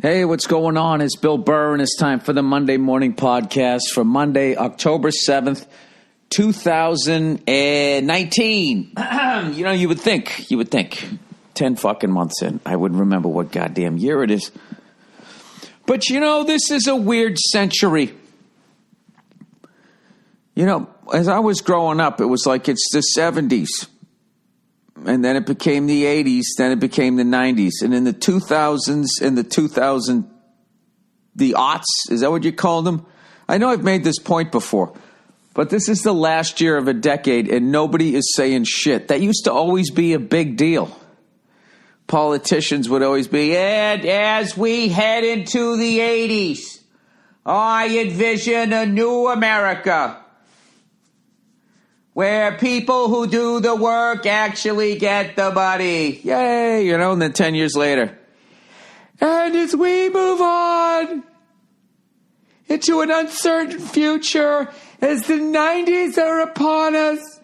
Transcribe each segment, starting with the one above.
Hey, what's going on? It's Bill Burr, and it's time for the Monday Morning Podcast for Monday, October 7th, 2019. You would think 10 fucking months in, I wouldn't remember what goddamn year it is. But, this is a weird century. As I was growing up, it was like it's the 70s. And then it became the 80s, then it became the 90s. And in the 2000s, the aughts, is that what you called them? I know I've made this point before, but this is the last year of a decade and nobody is saying shit. That used to always be a big deal. Politicians would always be, and as we head into the 80s, I envision a new America, where people who do the work actually get the money. Yay, and then 10 years later. And as we move on into an uncertain future, as the 90s are upon us,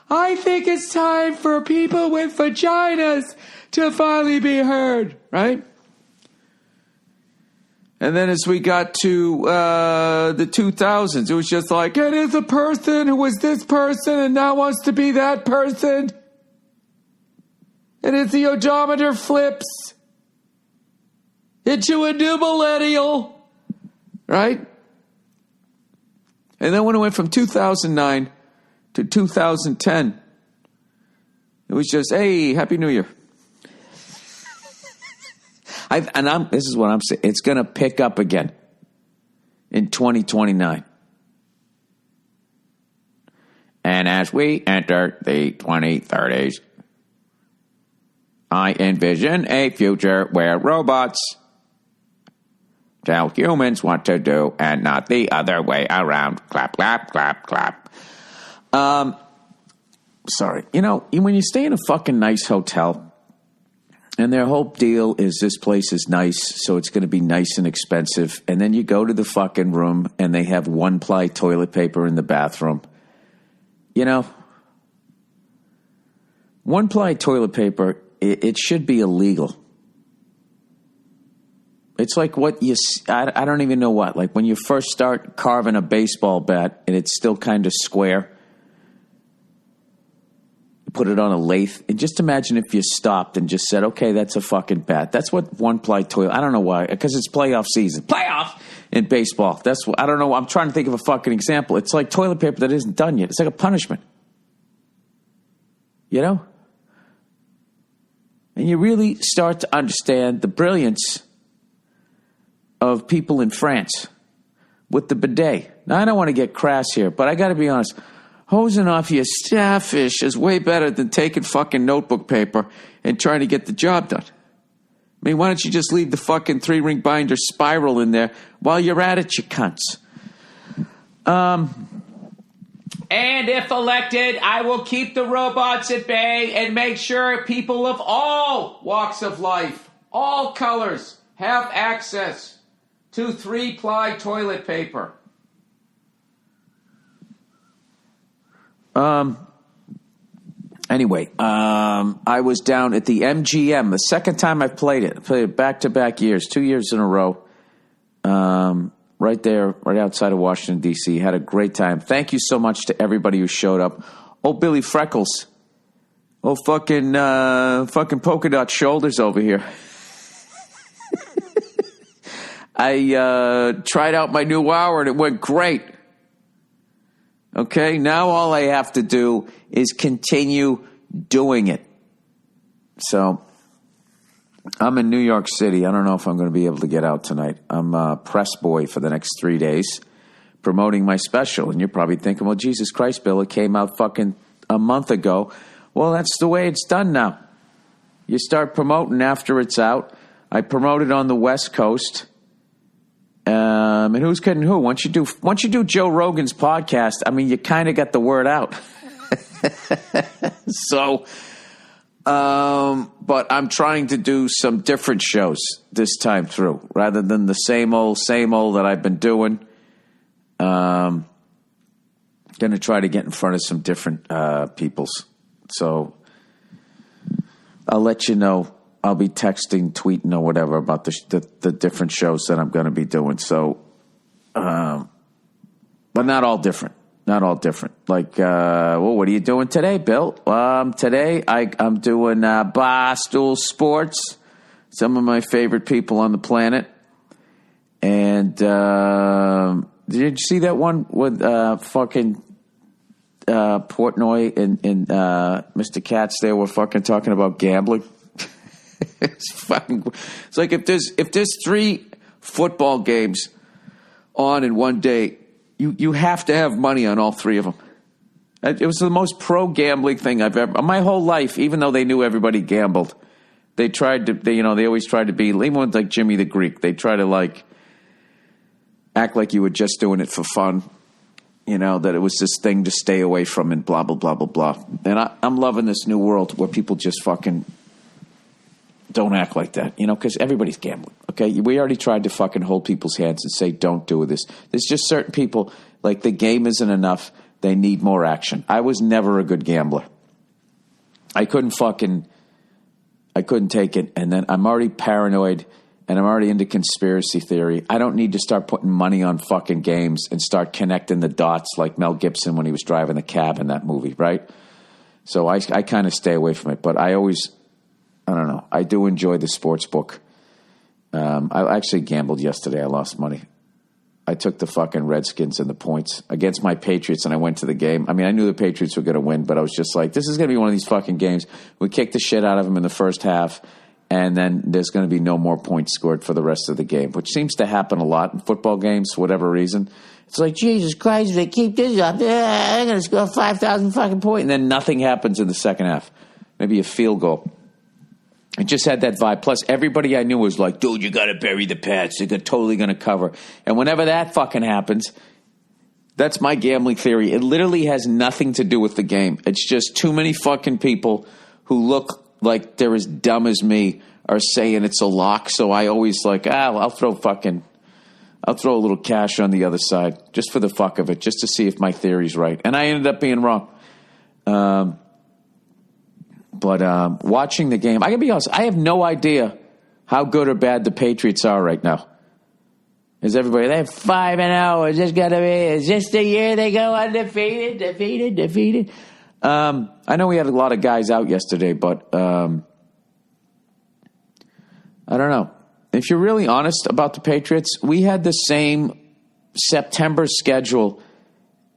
I think it's time for people with vaginas to finally be heard, right? And then as we got to the 2000s, it was just like, it is a person who was this person and now wants to be that person. And as the odometer flips into a new millennial, right? And then when it went from 2009 to 2010, it was just, hey, Happy New Year. This is what I'm saying. It's going to pick up again in 2029. And as we enter the 2030s, I envision a future where robots tell humans what to do and not the other way around. Clap, clap, clap, clap. Sorry. When you stay in a fucking nice hotel, and their whole deal is this place is nice, so it's going to be nice and expensive. And then you go to the fucking room, and they have one-ply toilet paper in the bathroom. One-ply toilet paper, it should be illegal. It's like I don't even know what. Like when you first start carving a baseball bat, and it's still kind of square. Put it on a lathe, and just imagine if you stopped and just said, okay, that's a fucking bat. That's what one-ply toilet, I don't know why, because it's playoff season. Playoff in baseball. That's what, I don't know, I'm trying to think of a fucking example. It's like toilet paper that isn't done yet. It's like a punishment. And you really start to understand the brilliance of people in France with the bidet. Now, I don't want to get crass here, but I got to be honest. Hosing off your starfish is way better than taking fucking notebook paper and trying to get the job done. I mean, why don't you just leave the fucking 3-ring binder spiral in there while you're at it, you cunts? And if elected, I will keep the robots at bay and make sure people of all walks of life, all colors, have access to 3-ply toilet paper. Anyway, I was down at the MGM, the second time I've played it. I played it back-to-back years, 2 years in a row, right there, right outside of Washington, D.C. Had a great time. Thank you so much to everybody who showed up. Oh, Billy Freckles. Oh, fucking polka dot shoulders over here. I tried out my new hour, and it went great. Okay, now all I have to do is continue doing it. So, I'm in New York City. I don't know if I'm going to be able to get out tonight. I'm a press boy for the next 3 days, promoting my special. And you're probably thinking, well, Jesus Christ, Bill, it came out fucking a month ago. Well, that's the way it's done now. You start promoting after it's out. I promoted on the West Coast. And who's kidding who? Once you do Joe Rogan's podcast, I mean, you kind of got the word out. So, but I'm trying to do some different shows this time through, rather than the same old that I've been doing. Going to try to get in front of some different peoples. So I'll let you know I'll be texting, tweeting, or whatever about the different shows that I'm going to be doing. So, but not all different. Not all different. Like, well, what are you doing today, Bill? Today I'm doing Barstool Sports. Some of my favorite people on the planet. And did you see that one with fucking Portnoy and Mr. Katz? They were fucking talking about gambling. It's like if there's 3 football games on in one day, you have to have money on all 3 of them. It was the most pro gambling thing I've ever. My whole life, even though they knew everybody gambled, they tried to. They always tried to be. Even with like Jimmy the Greek, they try to like act like you were just doing it for fun. That it was this thing to stay away from and blah, blah, blah, blah, blah. And I'm loving this new world where people just fucking don't act like that, because everybody's gambling, okay? We already tried to fucking hold people's hands and say, don't do this. There's just certain people, like the game isn't enough. They need more action. I was never a good gambler. I couldn't take it. And then I'm already paranoid. And I'm already into conspiracy theory. I don't need to start putting money on fucking games and start connecting the dots like Mel Gibson when he was driving the cab in that movie, right? So I kind of stay away from it. But I don't know. I do enjoy the sports book. I actually gambled yesterday. I lost money. I took the fucking Redskins and the points against my Patriots, and I went to the game. I mean, I knew the Patriots were going to win, but I was just like, this is going to be one of these fucking games. We kicked the shit out of them in the first half. And then there's going to be no more points scored for the rest of the game, which seems to happen a lot in football games for whatever reason. It's like, Jesus Christ, if they keep this up, they're going to score 5,000 fucking points. And then nothing happens in the second half. Maybe a field goal. It just had that vibe. Plus, everybody I knew was like, dude, you got to bury the Pats. They're totally going to cover. And whenever that fucking happens, that's my gambling theory. It literally has nothing to do with the game. It's just too many fucking people who look like they're as dumb as me are saying it's a lock. So I always like, I'll throw a little cash on the other side just for the fuck of it, just to see if my theory's right. And I ended up being wrong. But watching the game, I gotta be honest, I have no idea how good or bad the Patriots are right now. Is everybody, they're 5-0. Is this the year they go undefeated? I know we had a lot of guys out yesterday, but I don't know. If you're really honest about the Patriots, we had the same September schedule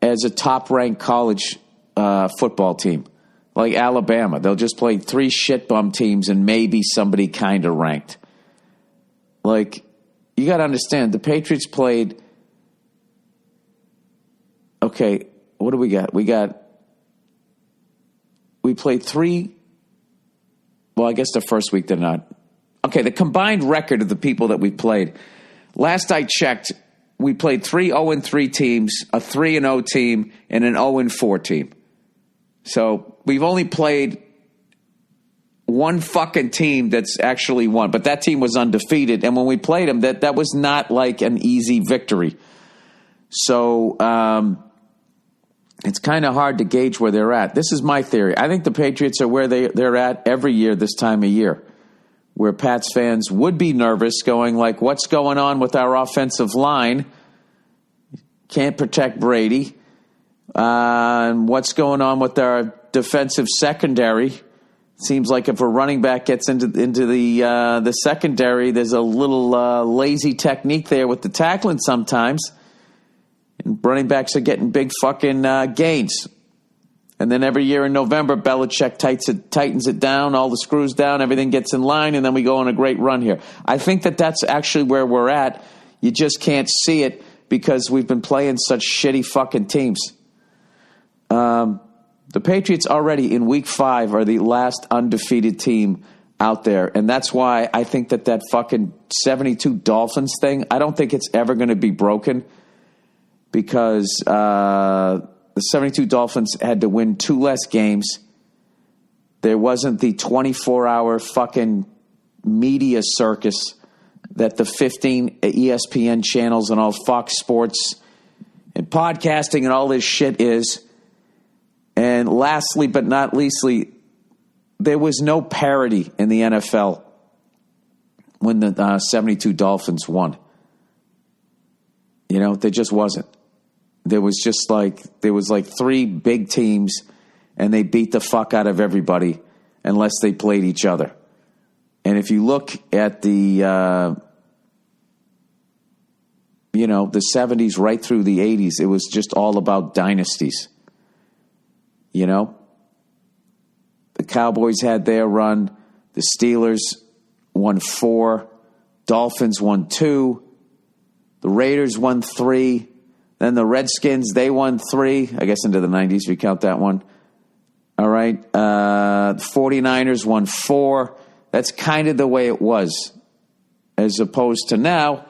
as a top-ranked college football team, like Alabama. They'll just play 3 shit-bum teams and maybe somebody kind of ranked. Like, you got to understand, the Patriots played, okay, what do we got? We played 3, well, I guess the first week they're not. Okay, the combined record of the people that we played, last I checked, we played 3 0-3 teams, a 3-0 team, and an 0-4 team. So we've only played one fucking team that's actually won, but that team was undefeated. And when we played them, that was not like an easy victory. So it's kind of hard to gauge where they're at. This is my theory. I think the Patriots are where they're at every year this time of year, where Pats fans would be nervous going like, what's going on with our offensive line? Can't protect Brady. And what's going on with our defensive secondary? Seems like if a running back gets into the secondary, there's a little lazy technique there with the tackling sometimes. And running backs are getting big fucking gains. And then every year in November, Belichick tightens it down, all the screws down, everything gets in line, and then we go on a great run here. I think that's actually where we're at. You just can't see it because we've been playing such shitty fucking teams. The Patriots already in week 5 are the last undefeated team out there. And that's why I think that fucking 72 Dolphins thing, I don't think it's ever going to be broken because the 72 Dolphins had to win 2 less games. There wasn't the 24-hour fucking media circus that the 15 ESPN channels and all Fox Sports and podcasting and all this shit is. And lastly, but not leastly, there was no parity in the NFL when the 72 Dolphins won. You know, there just wasn't. There was like three big teams, and they beat the fuck out of everybody unless they played each other. And if you look at the, the 70s right through the 80s, it was just all about dynasties. You know? The Cowboys had their run. The Steelers won 4. Dolphins won 2. The Raiders won 3. Then the Redskins, they won 3. I guess into the 90s, if you count that one. All right. The 49ers won 4. That's kind of the way it was. As opposed to now,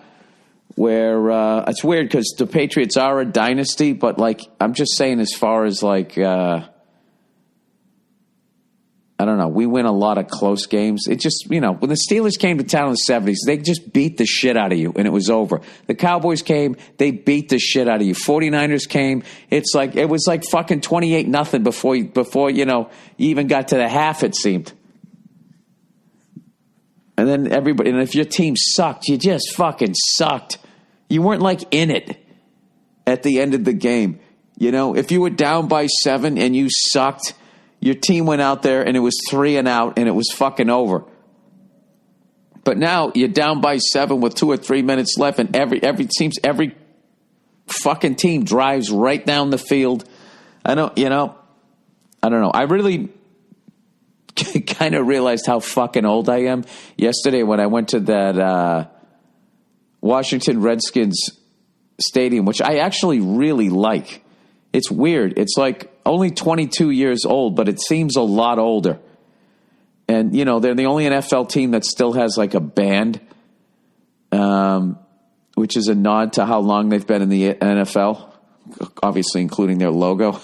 where it's weird because the Patriots are a dynasty, but like I'm just saying as far as like I don't know, we win a lot of close games. It just, when the Steelers came to town in the 70s, they just beat the shit out of you and it was over. The Cowboys came, they beat the shit out of you. 49ers came, it was like fucking 28-0 before you even got to the half, it seemed. And then everybody, and if your team sucked, you just fucking sucked. You weren't like in it at the end of the game. If you were down by 7 and you sucked, your team went out there and it was 3 and out and it was fucking over. But now you're down by 7 with 2 or 3 minutes left, and every fucking team drives right down the field. I don't know. I really kind of realized how fucking old I am yesterday when I went to that Washington Redskins stadium, which I actually really like. It's weird. It's like only 22 years old, but it seems a lot older. And, they're the only NFL team that still has like a band, which is a nod to how long they've been in the NFL, obviously including their logo.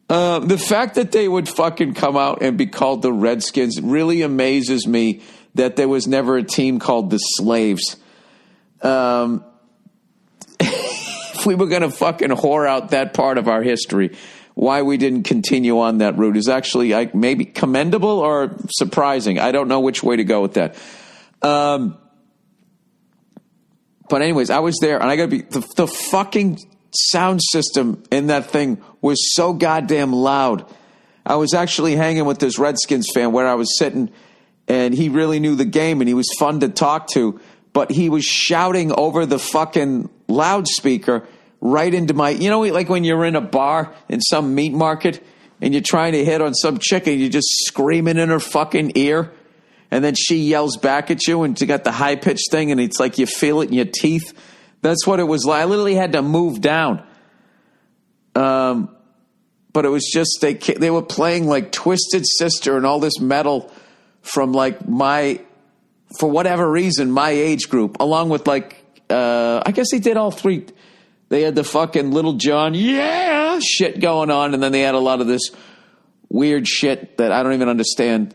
The fact that they would fucking come out and be called the Redskins really amazes me, that there was never a team called the Slaves. If we were going to fucking whore out that part of our history, why we didn't continue on that route is actually maybe commendable or surprising. I don't know which way to go with that. But anyways, I was there, and I got to be the fucking sound system in that thing was so goddamn loud. I was actually hanging with this Redskins fan where I was sitting, and he really knew the game, and he was fun to talk to, but he was shouting over the fucking loudspeaker right into my, like when you're in a bar in some meat market and you're trying to hit on some chick and you're just screaming in her fucking ear, and then she yells back at you and you got the high-pitched thing and it's like you feel it in your teeth. That's what it was like. I literally had to move down. But it was just, they were playing like Twisted Sister and all this metal from like for whatever reason, my age group, along with like, I guess they did all 3. They had the fucking Little John, shit going on. And then they had a lot of this weird shit that I don't even understand.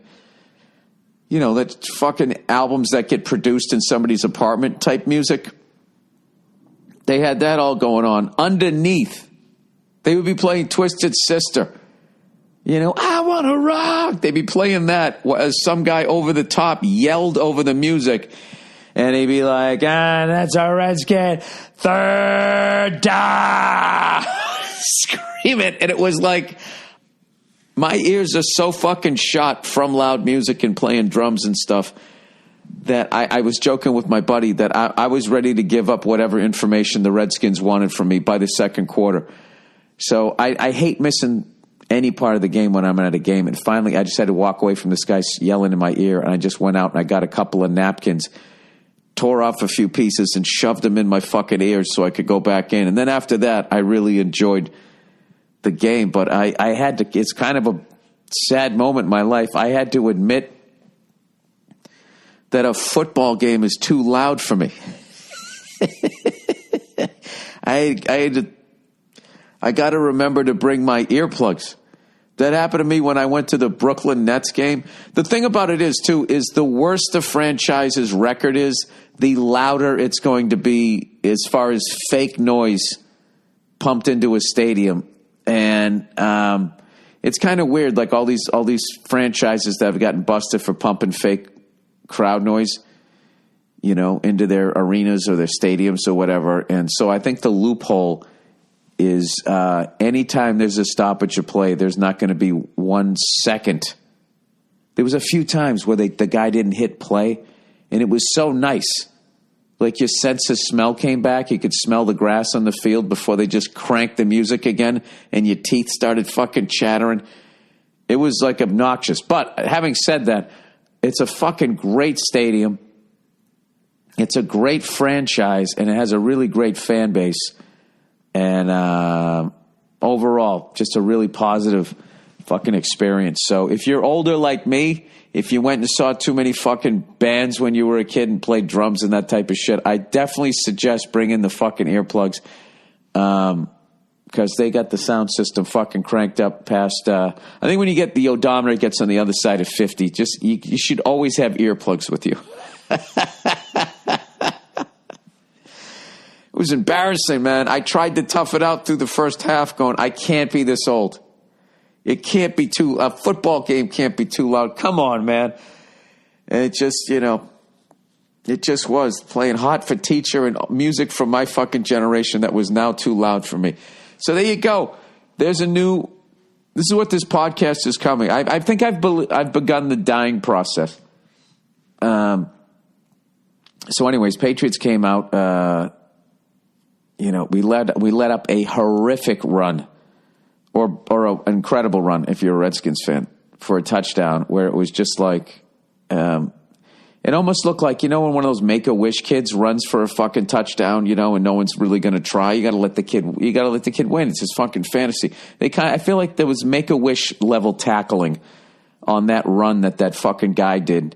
That fucking albums that get produced in somebody's apartment type music. They had that all going on. Underneath, they would be playing Twisted Sister. I want to rock. They'd be playing that as some guy over the top yelled over the music. And he'd be like, that's a Redskin. Third down. Scream it. And it was like, my ears are so fucking shot from loud music and playing drums and stuff that I was joking with my buddy that I was ready to give up whatever information the Redskins wanted from me by the second quarter. So I hate missing any part of the game when I'm at a game. And finally, I just had to walk away from this guy yelling in my ear. And I just went out and I got a couple of napkins, tore off a few pieces and shoved them in my fucking ears so I could go back in. And then after that, I really enjoyed the game. But I had to, it's kind of a sad moment in my life. I had to admit that a football game is too loud for me. I got to remember to bring my earplugs. That happened to me when I went to the Brooklyn Nets game. The thing about it is, too, is the worse the franchise's record is, the louder it's going to be as far as fake noise pumped into a stadium. And it's kind of weird, like all these franchises that have gotten busted for pumping fake crowd noise, into their arenas or their stadiums or whatever. And so I think the loophole is anytime there's a stoppage of play, there's not going to be 1 second. There was a few times where the guy didn't hit play, and it was so nice. Like your sense of smell came back. You could smell the grass on the field before they just cranked the music again, and your teeth started fucking chattering. It was like obnoxious. But having said that, it's a fucking great stadium. It's a great franchise, and it has a really great fan base. And overall, just a really positive fucking experience. So if you're older like me, if you went and saw too many fucking bands when you were a kid and played drums and that type of shit, I definitely suggest bringing the fucking earplugs, because they got the sound system fucking cranked up past, I think when you get the odometer, it gets on the other side of 50. Just, you should always have earplugs with you. It was embarrassing, man. I tried to tough it out through the first half going, I can't be this old. It can't be a football game can't be too loud. Come on, man. And it just, it just was playing Hot for Teacher and music from my fucking generation that was now too loud for me. So there you go. This is what this podcast is coming. I think I've begun the dying process. So anyways, Patriots came out, we led up a horrific run, or an incredible run if you're a Redskins fan, for a touchdown where it was just like, it almost looked like, when one of those Make-A-Wish kids runs for a fucking touchdown, and no one's really going to try. You got to let the kid win. It's his fucking fantasy. I feel like there was Make-A-Wish level tackling on that run that fucking guy did.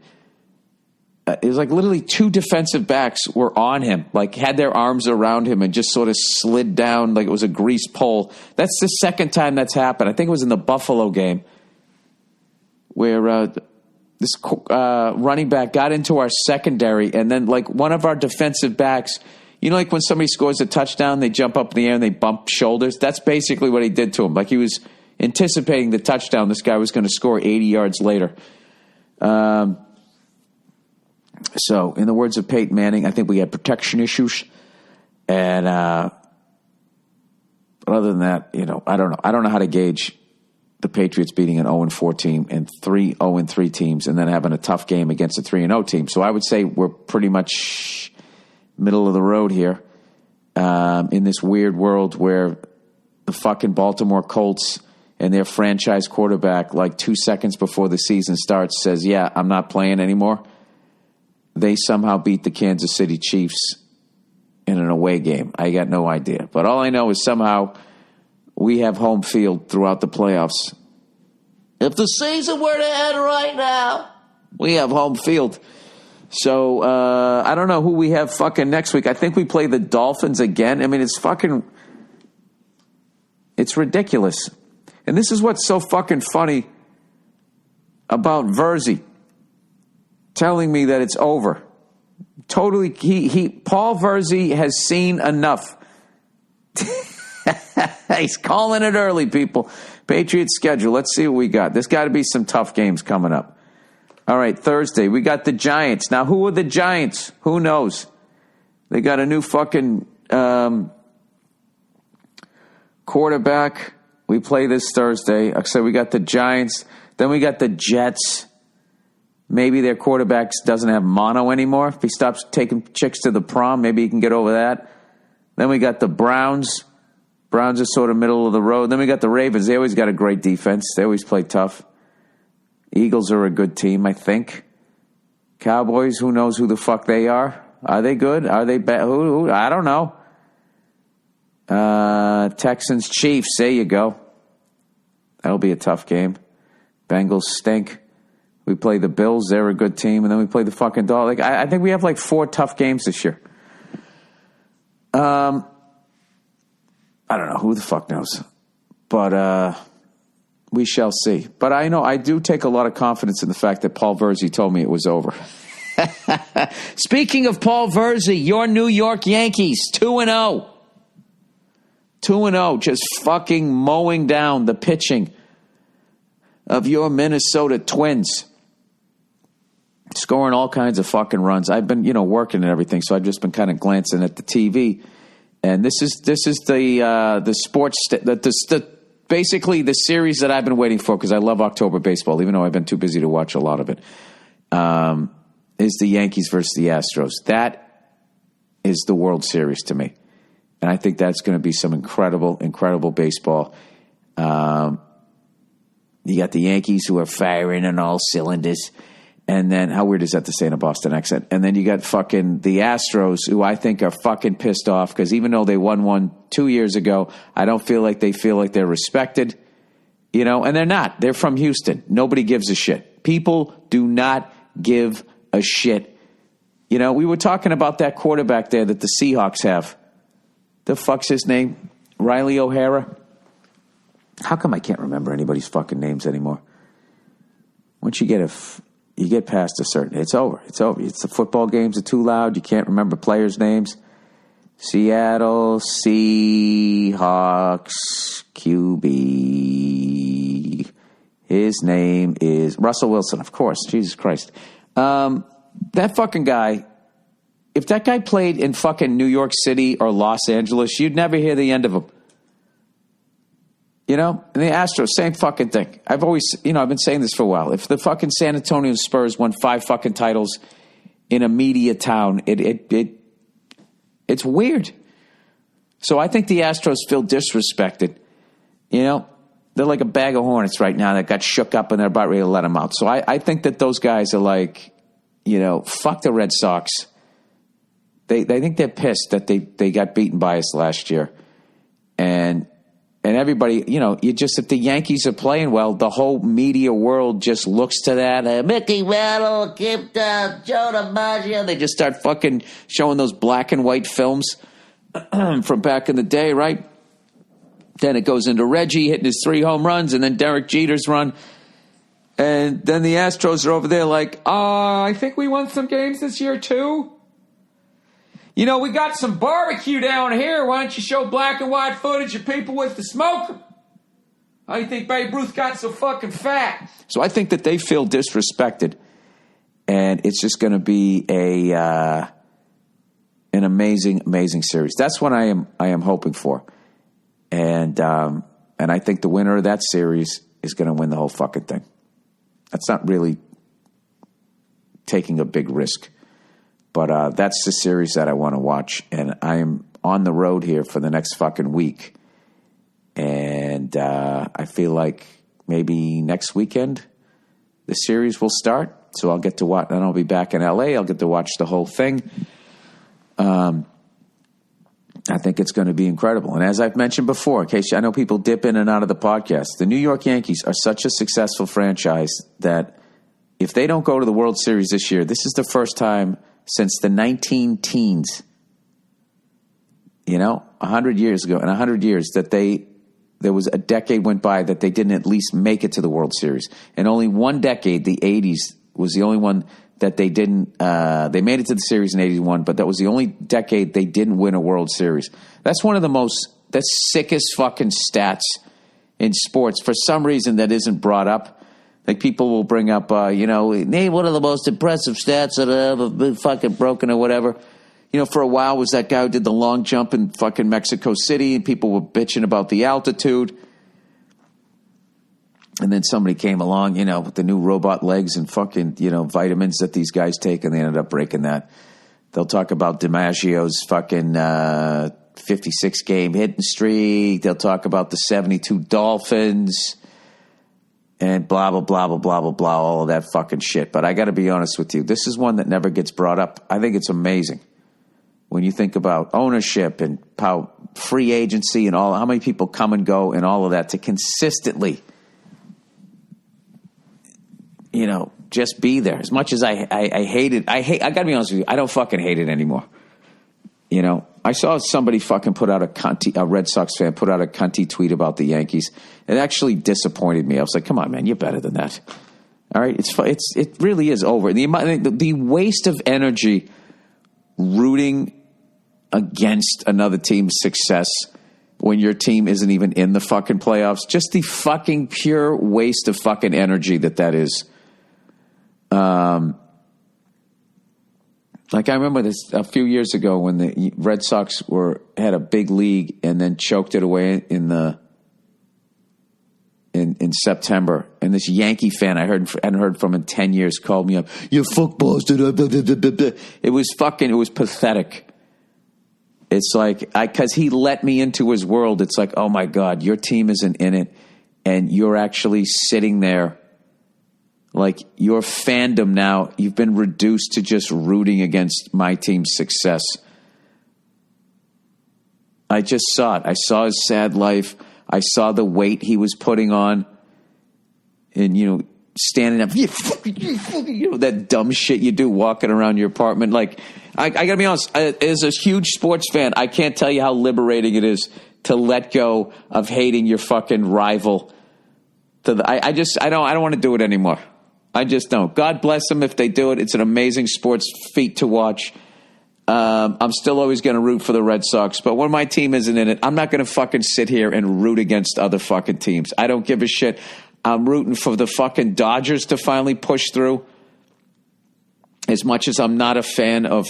It was like literally 2 defensive backs were on him, like had their arms around him and just sort of slid down like it was a grease pole. That's the second time that's happened. I think it was in the Buffalo game where this running back got into our secondary, and then like one of our defensive backs, like when somebody scores a touchdown, they jump up in the air and they bump shoulders. That's basically what he did to him. Like he was anticipating the touchdown this guy was going to score 80 yards later. So, in the words of Peyton Manning, I think we had protection issues. And but other than that, I don't know. I don't know how to gauge the Patriots beating an 0-4 team and 3 0-3 teams and then having a tough game against a 3-0 team. So I would say we're pretty much middle of the road here in this weird world where the fucking Baltimore Colts and their franchise quarterback, like 2 seconds before the season starts, says, yeah, I'm not playing anymore. They somehow beat the Kansas City Chiefs in an away game. I got no idea. But all I know is somehow we have home field throughout the playoffs. If the season were to end right now, we have home field. So I don't know who we have fucking next week. I think we play the Dolphins again. I mean, it's ridiculous. And this is what's so fucking funny about Verzi telling me that it's over. Totally, Paul Verzi has seen enough. He's calling it early, people. Patriots schedule. Let's see what we got. There's got to be some tough games coming up. All right, Thursday, we got the Giants. Now, who are the Giants? Who knows? They got a new fucking quarterback. We play this Thursday. So we got the Giants. Then we got the Jets. Maybe their quarterback doesn't have mono anymore. If he stops taking chicks to the prom, maybe he can get over that. Then we got the Browns. Browns are sort of middle of the road. Then we got the Ravens. They always got a great defense. They always play tough. Eagles are a good team, I think. Cowboys, who knows who the fuck they are? Are they good? Are they bad? Who? I don't know. Texans, Chiefs. There you go. That'll be a tough game. Bengals stink. We play the Bills. They're a good team. And then we play the fucking Dolphins. I think we have like 4 tough games this year. I don't know. Who the fuck knows? But we shall see. But I know I do take a lot of confidence in the fact that Paul Verzi told me it was over. Speaking of Paul Verzi, your New York Yankees, 2-0. 2-0, just fucking mowing down the pitching of your Minnesota Twins. Scoring all kinds of fucking runs. I've been, working and everything, so I've just been kind of glancing at the TV. And this is the sports, basically the series that I've been waiting for because I love October baseball, even though I've been too busy to watch a lot of it, is the Yankees versus the Astros. That is the World Series to me. And I think that's going to be some incredible, incredible baseball. You got the Yankees who are firing on all cylinders. And then, how weird is that to say in a Boston accent? And then you got fucking the Astros, who I think are fucking pissed off because even though they won one 2 years ago, I don't feel like they're respected, and they're not. They're from Houston. Nobody gives a shit. People do not give a shit. We were talking about that quarterback there that the Seahawks have. The fuck's his name? Riley O'Hara? How come I can't remember anybody's fucking names anymore? Once you get you get past a certain, it's over. It's over. It's the football games are too loud. You can't remember players' names. Seattle Seahawks QB. His name is Russell Wilson, of course. Jesus Christ. That fucking guy, if that guy played in fucking New York City or Los Angeles, you'd never hear the end of him. And the Astros, same fucking thing. I've always, I've been saying this for a while. If the fucking San Antonio Spurs won 5 fucking titles in a media town, it's weird. So I think the Astros feel disrespected. They're like a bag of hornets right now that got shook up and they're about ready to let them out. So I think that those guys are like, fuck the Red Sox. They think they're pissed that they got beaten by us last year. And everybody, if the Yankees are playing well, the whole media world just looks to that. Mickey Mantle, Joe DiMaggio. They just start fucking showing those black and white films from back in the day, right? Then it goes into Reggie hitting his 3 home runs and then Derek Jeter's run. And then the Astros are over there like, I think we won some games this year too. We got some barbecue down here. Why don't you show black and white footage of people with the smoker? How do you think Babe Ruth got so fucking fat? So I think that they feel disrespected. And it's just going to be an amazing, amazing series. That's what I am hoping for. And I think the winner of that series is going to win the whole fucking thing. That's not really taking a big risk. But that's the series that I want to watch. And I am on the road here for the next fucking week. And I feel like maybe next weekend the series will start. So I'll get to watch, and I'll be back in LA. I'll get to watch the whole thing. I think it's going to be incredible. And as I've mentioned before, in case I know people dip in and out of the podcast, the New York Yankees are such a successful franchise that if they don't go to the World Series this year, this is the first time since the 19-teens, 100 years ago, and 100 years that there was a decade went by that they didn't at least make it to the World Series. And only one decade, the 80s, was the only one that they didn't, they made it to the series in 81, but that was the only decade they didn't win a World Series. That's one of the sickest fucking stats in sports. For some reason that isn't brought up. Like people will bring up, name one of the most impressive stats that have ever been fucking broken or whatever. For a while was that guy who did the long jump in fucking Mexico City and people were bitching about the altitude. And then somebody came along, with the new robot legs and fucking, vitamins that these guys take and they ended up breaking that. They'll talk about DiMaggio's fucking 56-game hitting streak. They'll talk about the 72 Dolphins. And blah, blah, blah, blah, blah, blah, blah, all of that fucking shit. But I got to be honest with you. This is one that never gets brought up. I think it's amazing when you think about ownership and how free agency and how many people come and go and all of that to consistently, just be there. As much as I hate it, I got to be honest with you. I don't fucking hate it anymore. I saw somebody fucking put out a Red Sox fan put out a cunty tweet about the Yankees. It actually disappointed me. I was like, come on, man, you're better than that. All right, it really is over. The waste of energy rooting against another team's success when your team isn't even in the fucking playoffs. Just the fucking pure waste of fucking energy that is. Like I remember this a few years ago when the Red Sox had a big lead and then choked it away in September. And this Yankee fan I hadn't heard from in 10 years called me up. You fuck Boston. It was pathetic. It's like, because he let me into his world. It's like, oh my God, your team isn't in it. And you're actually sitting there. Like your fandom now, you've been reduced to just rooting against my team's success. I just saw it. I saw his sad life. I saw the weight he was putting on. And, standing up, that dumb shit you do walking around your apartment. Like, I got to be honest, as a huge sports fan, I can't tell you how liberating it is to let go of hating your fucking rival. I don't want to do it anymore. I just don't. God bless them if they do it. It's an amazing sports feat to watch. I'm still always going to root for the Red Sox, but when my team isn't in it, I'm not going to fucking sit here and root against other fucking teams. I don't give a shit. I'm rooting for the fucking Dodgers to finally push through. As much as I'm not a fan of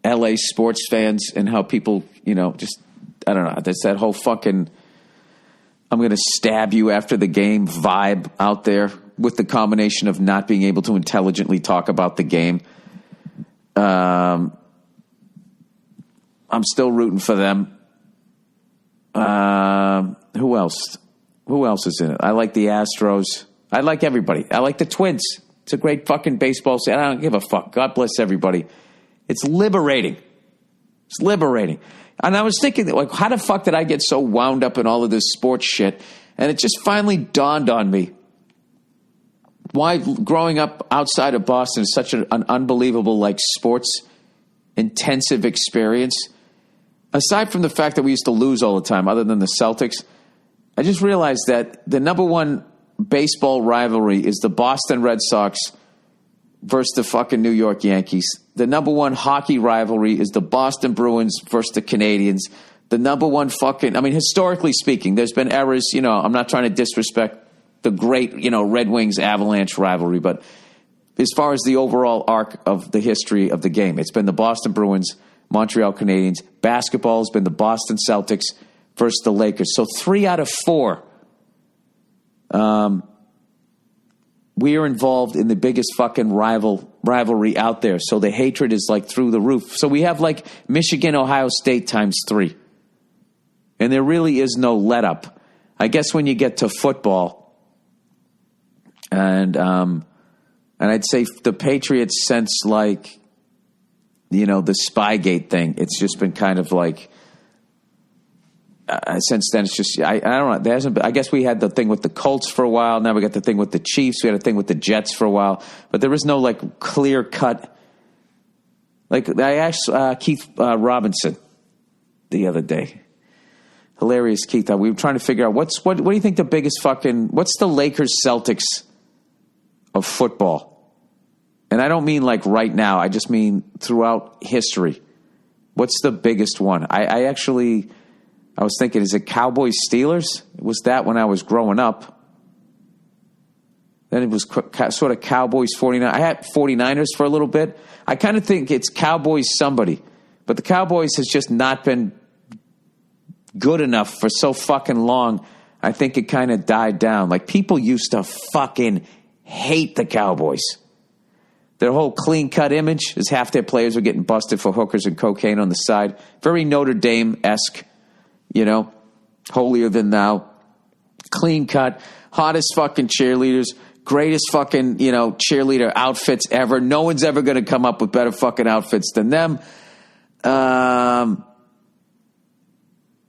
LA sports fans and how people, just, I don't know. There's that whole fucking, I'm going to stab you after the game vibe out there with the combination of not being able to intelligently talk about the game. I'm still rooting for them. Who else? Who else is in it? I like the Astros. I like everybody. I like the Twins. It's a great fucking baseball season. I don't give a fuck. God bless everybody. It's liberating. It's liberating. And I was thinking, like, how the fuck did I get so wound up in all of this sports shit? And it just finally dawned on me why growing up outside of Boston is such an unbelievable, like, sports intensive experience. Aside from the fact that we used to lose all the time, other than the Celtics, I just realized that the number one baseball rivalry is the Boston Red Sox versus the fucking New York Yankees. The number one hockey rivalry is the Boston Bruins versus the Canadians. The number one historically speaking, there's been errors. I'm not trying to disrespect the great, Red Wings Avalanche rivalry, but as far as the overall arc of the history of the game, it's been the Boston Bruins, Montreal Canadiens. Basketball has been the Boston Celtics versus the Lakers. So 3 out of 4, we are involved in the biggest fucking rivalry out there. So the hatred is like through the roof. So we have like Michigan, Ohio State times 3. And there really is no let up. I guess when you get to football, and I'd say the Patriots since like, the Spygate thing, it's just been kind of like, since then, it's just, I don't know. There hasn't been, I guess we had the thing with the Colts for a while. Now we got the thing with the Chiefs. We had a thing with the Jets for a while. But there is no, like, clear cut. Like, I asked Keith Robinson the other day. Hilarious Keith. We were trying to figure out what do you think the biggest what's the Lakers Celtics of football? And I don't mean like right now. I just mean throughout history. What's the biggest one? I was thinking, is it Cowboys Steelers? It was that when I was growing up. Then it was sort of Cowboys 49. I had 49ers for a little bit. I kind of think it's Cowboys somebody. But the Cowboys has just not been good enough for so fucking long. I think it kind of died down. Like, people used to fucking hate the Cowboys. Their whole clean-cut image is half their players were getting busted for hookers and cocaine on the side. Very Notre Dame-esque. Holier than thou, clean cut, hottest fucking cheerleaders, greatest fucking, cheerleader outfits ever. No one's ever going to come up with better fucking outfits than them.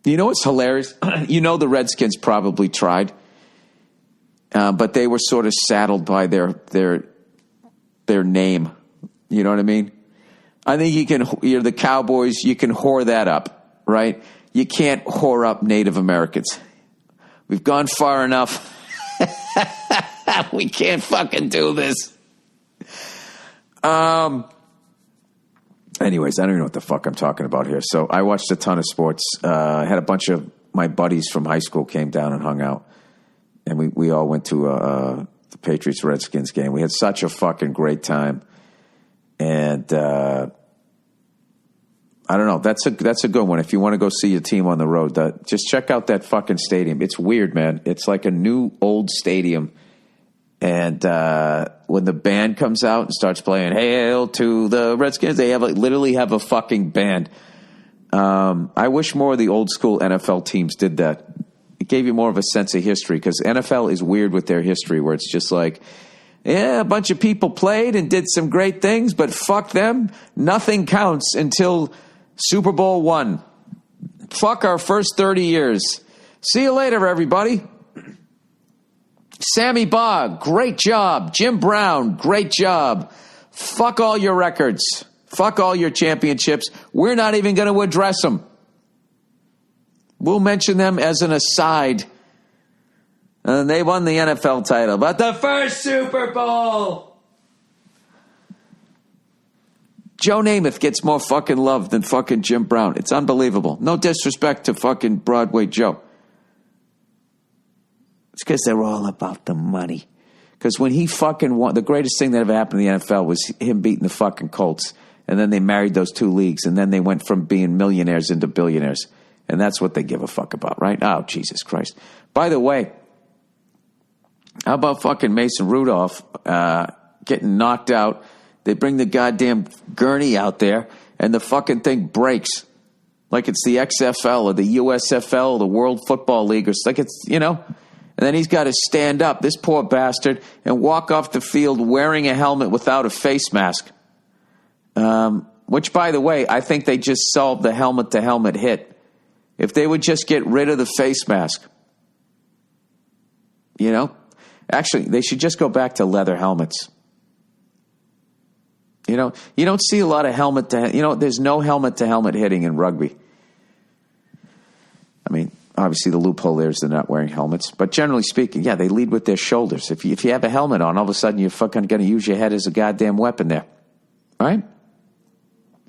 What's hilarious? The Redskins probably tried, but they were sort of saddled by their name. You know what I mean? I think the Cowboys, you can whore that up, right? You can't whore up Native Americans. We've gone far enough. We can't fucking do this. Anyways, I don't even know what the fuck I'm talking about here. So I watched a ton of sports. I had a bunch of my buddies from high school came down and hung out. And we all went to the Patriots Redskins game. We had such a fucking great time. And I don't know. That's a good one. If you want to go see your team on the road, just check out that fucking stadium. It's weird, man. It's like a new old stadium. And when the band comes out and starts playing "Hail to the Redskins," they literally have a fucking band. I wish more of the old school NFL teams did that. It gave you more of a sense of history, because NFL is weird with their history, where it's just like, yeah, a bunch of people played and did some great things, but fuck them. Nothing counts until Super Bowl 1. Fuck our first 30 years. See you later, everybody. Sammy Baugh, great job. Jim Brown, great job. Fuck all your records. Fuck all your championships. We're not even going to address them. We'll mention them as an aside. And they won the NFL title. But the first Super Bowl! Joe Namath gets more fucking love than fucking Jim Brown. It's unbelievable. No disrespect to fucking Broadway Joe. It's because they're all about the money. Because when he fucking won, the greatest thing that ever happened in the NFL was him beating the fucking Colts. And then they married those two leagues. And then they went from being millionaires into billionaires. And that's what they give a fuck about, right? Oh, Jesus Christ. By the way, how about fucking Mason Rudolph getting knocked out? They bring the goddamn gurney out there, and the fucking thing breaks. Like it's the XFL or the USFL or the World Football League. Or like it's, And then he's got to stand up, this poor bastard, and walk off the field wearing a helmet without a face mask. Which, by the way, I think they just solved the helmet-to-helmet hit. If they would just get rid of the face mask. Actually, they should just go back to leather helmets. You don't see a lot of there's no helmet-to-helmet hitting in rugby. I mean, obviously the loophole there is they're not wearing helmets. But generally speaking, yeah, they lead with their shoulders. If you have a helmet on, all of a sudden you're fucking going to use your head as a goddamn weapon there. Right?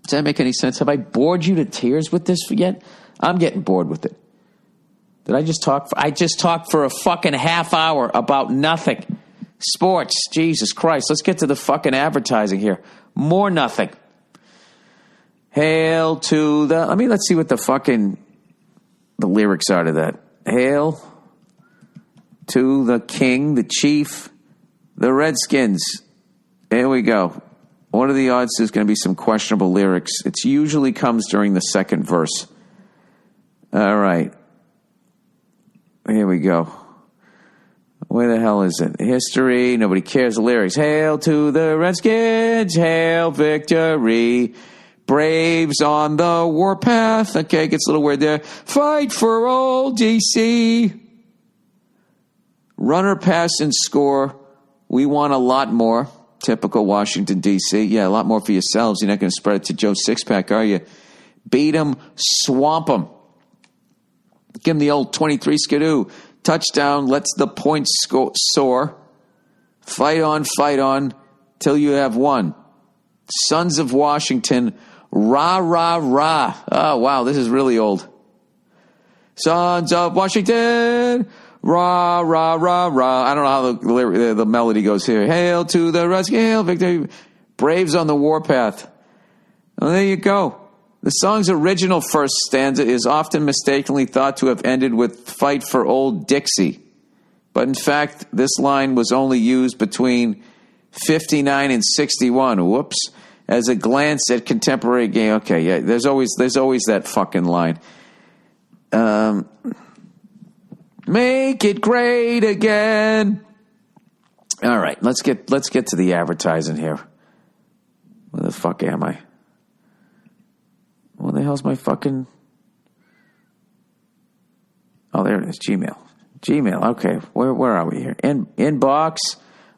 Does that make any sense? Have I bored you to tears with this yet? I'm getting bored with it. Did I just talk? I just talked for a fucking half hour about nothing. Sports, Jesus Christ. Let's get to the fucking advertising here. More nothing. Hail to the... let's see what the lyrics are to that. Hail to the king, the chief, the Redskins. Here we go. What are the odds there's going to be some questionable lyrics? It usually comes during the second verse. All right. Here we go. Where the hell is it? History. Nobody cares the lyrics. Hail to the Redskins. Hail victory. Braves on the warpath. Okay, gets a little weird there. Fight for old DC. Runner, pass, and score. We want a lot more. Typical Washington, D.C. Yeah, a lot more for yourselves. You're not going to spread it to Joe Sixpack, are you? Beat him. Swamp him. Give him the old 23 skidoo. Touchdown lets the points soar. Fight on, till you have won. Sons of Washington, rah, rah, rah. Oh, wow, this is really old. Sons of Washington, rah, rah, rah, rah. I don't know how the melody goes here. Hail to the Redskins, hail victory. Braves on the warpath. Well, there you go. The song's original first stanza is often mistakenly thought to have ended with "Fight for Old Dixie." But in fact, this line was only used between 59 and 61. Whoops. As a glance at contemporary game. Okay, yeah, there's always that fucking line. Make it great again. All right, let's get to the advertising here. Where the fuck am I? What the hell's my fucking... Oh, there it is. Gmail. Okay. Where are we here? Inbox.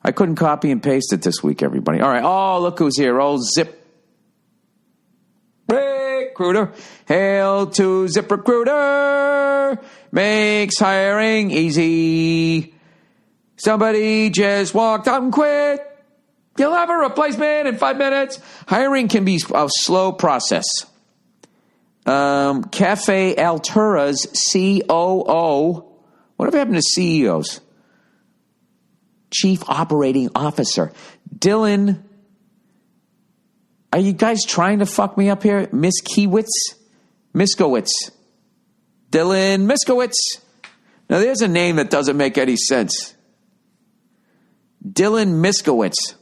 I couldn't copy and paste it this week, everybody. All right. Oh, look who's here. Old Zip Recruiter. Hail to Zip Recruiter. Makes hiring easy. Somebody just walked out and quit. You'll have a replacement in 5 minutes. Hiring can be a slow process. Cafe Altura's COO. Whatever happened to CEOs? Chief Operating Officer. Dylan. Are you guys trying to fuck me up here? Miskowitz? Dylan Miskowitz. Now, there's a name that doesn't make any sense. Dylan Miskowitz.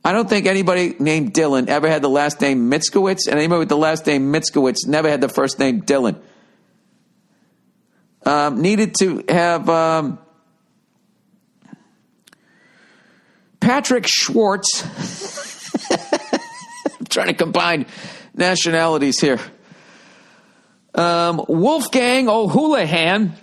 I don't think anybody named Dylan ever had the last name Miskowitz, and anybody with the last name Miskowitz never had the first name Dylan. Needed to have Patrick Schwartz. I'm trying to combine nationalities here. Wolfgang O'Houlihan.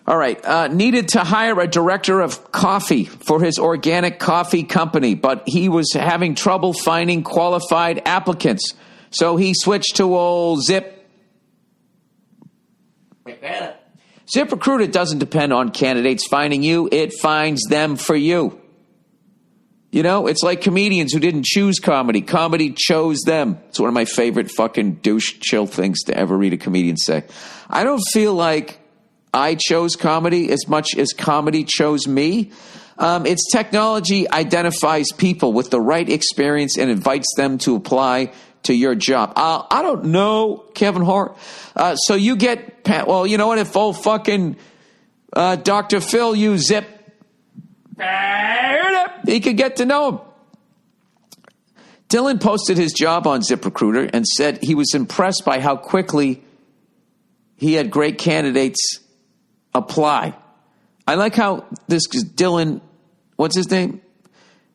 All right. Needed to hire a director of coffee for his organic coffee company, but he was having trouble finding qualified applicants. So he switched to old Zip. ZipRecruiter doesn't depend on candidates finding you. It finds them for you. You know, it's like comedians who didn't choose comedy. Comedy chose them. It's one of my favorite fucking douche chill things to ever read a comedian say. I don't feel like I chose comedy as much as comedy chose me. Its technology identifies people with the right experience and invites them to apply to your job. I don't know, Kevin Hart. So you get, well, you know what? If old fucking Dr. Phil used Zip, he could get to know him. Dylan posted his job on ZipRecruiter and said he was impressed by how quickly he had great candidates apply. I like how this Dylan, what's his name?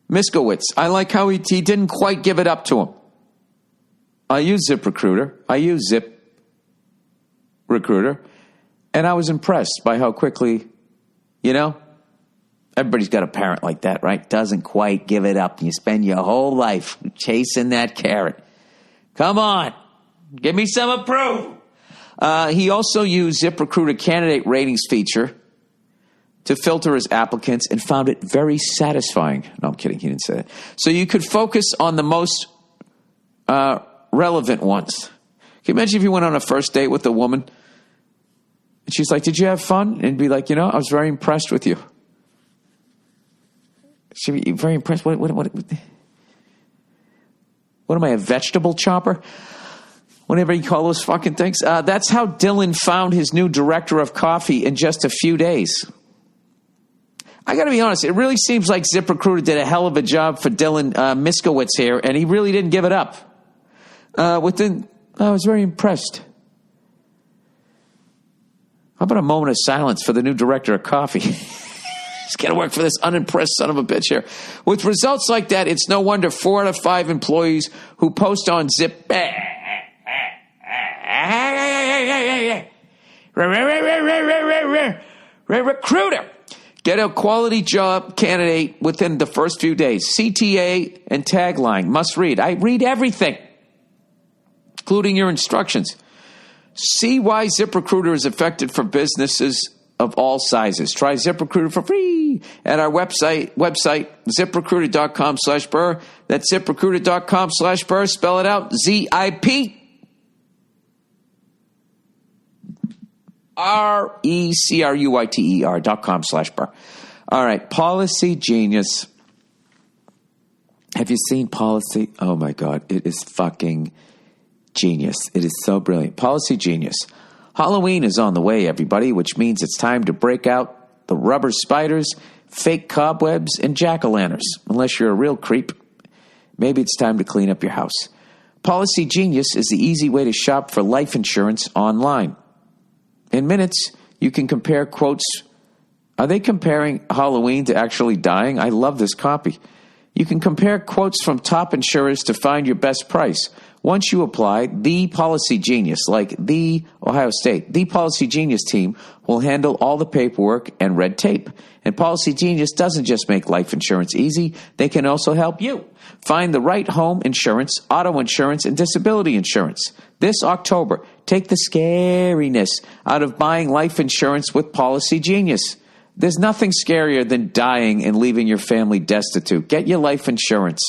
Miskowitz. I like how he didn't quite give it up to him. I use ZipRecruiter. I use ZipRecruiter. And I was impressed by how quickly, you know, everybody's got a parent like that, right? Doesn't quite give it up. You spend your whole life chasing that carrot. Come on. Give me some approval. He also used ZipRecruiter candidate ratings feature to filter his applicants and found it very satisfying. No, I'm kidding. He didn't say that. So you could focus on the most relevant ones. Can you imagine if you went on a first date with a woman and she's like, did you have fun? And be like, you know, I was very impressed with you. She'd be very impressed. What am I, a vegetable chopper? Whatever you call those fucking things. That's how Dylan found his new director of coffee in just a few days. I got to be honest. It really seems like ZipRecruiter did a hell of a job for Dylan Miskowitz here, and he really didn't give it up. I was very impressed. How about a moment of silence for the new director of coffee? He's got to work for this unimpressed son of a bitch here. With results like that, it's no wonder 4 out of 5 employees who post on Zip... Recruiter get a quality job candidate within the first few days. CTA and tagline must read. I read everything, including your instructions. See why ZipRecruiter is effective for businesses of all sizes. Try ZipRecruiter for free at our website, ZipRecruiter.com/Burr. That's ZipRecruiter.com/Burr. Spell it out, ZIP. RECRUITER.com/Burr. All right, Policy Genius. Have you seen Policy? Oh my God, it is fucking genius. It is so brilliant. Policy Genius. Halloween is on the way, everybody, which means it's time to break out the rubber spiders, fake cobwebs, and jack-o'-lanterns. Unless you're a real creep, maybe it's time to clean up your house. Policy Genius is the easy way to shop for life insurance online. In minutes, you can compare quotes. Are they comparing Halloween to actually dying? I love this copy. You can compare quotes from top insurers to find your best price. Once you apply, the Policy Genius, like the Ohio State, the Policy Genius team will handle all the paperwork and red tape. And Policy Genius doesn't just make life insurance easy, they can also help you find the right home insurance, auto insurance, and disability insurance. This October, take the scariness out of buying life insurance with Policy Genius. There's nothing scarier than dying and leaving your family destitute. Get your life insurance.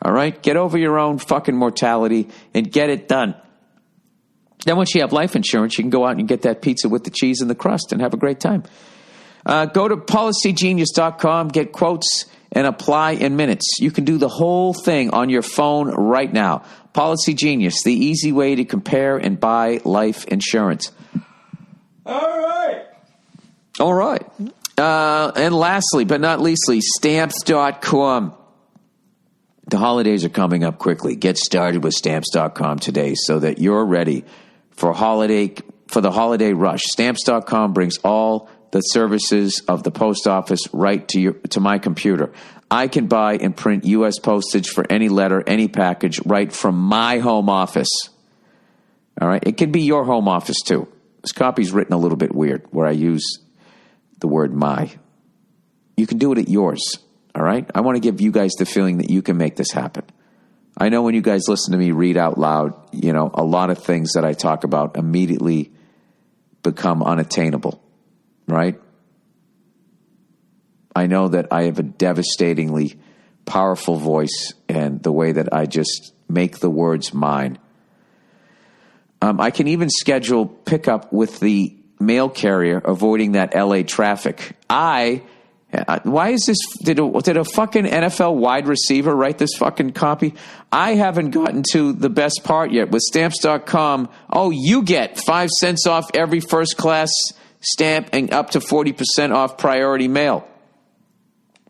All right? Get over your own fucking mortality and get it done. Then once you have life insurance, you can go out and get that pizza with the cheese and the crust and have a great time. Go to policygenius.com, get quotes, and apply in minutes. You can do the whole thing on your phone right now. Policy Genius, the easy way to compare and buy life insurance. All right. And lastly, but not leastly, stamps.com. The holidays are coming up quickly. Get started with stamps.com today so that you're ready for the holiday rush. Stamps.com brings all the services of the post office right to my computer. I can buy and print U.S. postage for any letter, any package, right from my home office. All right? It can be your home office, too. This copy's written a little bit weird, where I use the word my. You can do it at yours. All right? I want to give you guys the feeling that you can make this happen. I know when you guys listen to me read out loud, a lot of things that I talk about immediately become unattainable, right? I know that I have a devastatingly powerful voice and the way that I just make the words mine. I can even schedule pickup with the mail carrier, avoiding that LA traffic. Why is this? Did a fucking NFL wide receiver write this fucking copy? I haven't gotten to the best part yet. With stamps.com, you get 5 cents off every first class stamp and up to 40% off priority mail.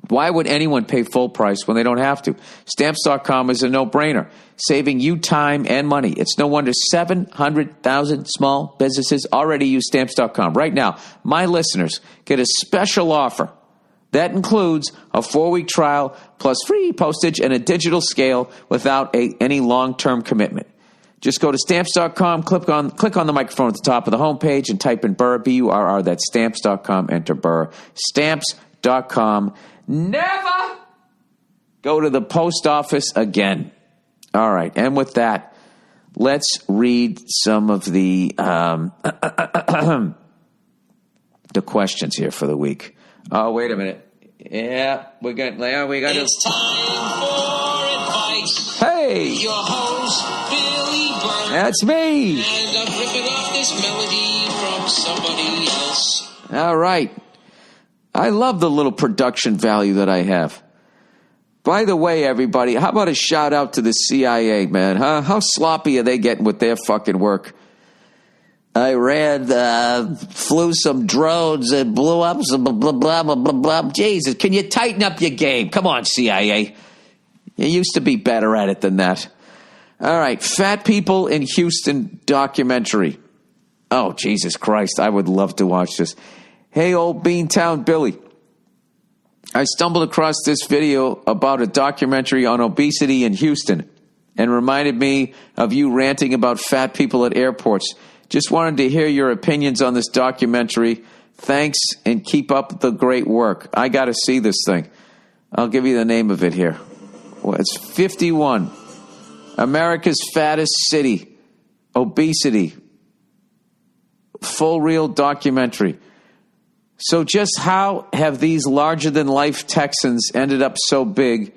Why would anyone pay full price when they don't have to? Stamps.com is a no-brainer, saving you time and money. It's no wonder 700,000 small businesses already use Stamps.com. Right now, my listeners get a special offer. That includes a 4-week trial plus free postage and a digital scale without any long-term commitment. Just go to Stamps.com, click on the microphone at the top of the homepage, and type in Burr, B-U-R-R. That's Stamps.com, enter Burr. Stamps.com. Never go to the post office again. All right, and with that, let's read some of the the questions here for the week. Oh, wait a minute. Yeah, we got. It's time for advice. Hey, your host Billy Burr. That's me. And I'm ripping off this melody from somebody else. All right. I love the little production value that I have. By the way, everybody, how about a shout out to the CIA, man? Huh? How sloppy are they getting with their fucking work? Iran flew some drones and blew up some blah, blah, blah, blah, blah. Jesus, can you tighten up your game? Come on, CIA. You used to be better at it than that. All right, Fat People in Houston documentary. Oh, Jesus Christ, I would love to watch this. Hey, old Beantown Billy. I stumbled across this video about a documentary on obesity in Houston and reminded me of you ranting about fat people at airports. Just wanted to hear your opinions on this documentary. Thanks, and keep up the great work. I got to see this thing. I'll give you the name of it here. Well, it's 51. America's Fattest City. Obesity. Full reel documentary. So just how have these larger-than-life Texans ended up so big,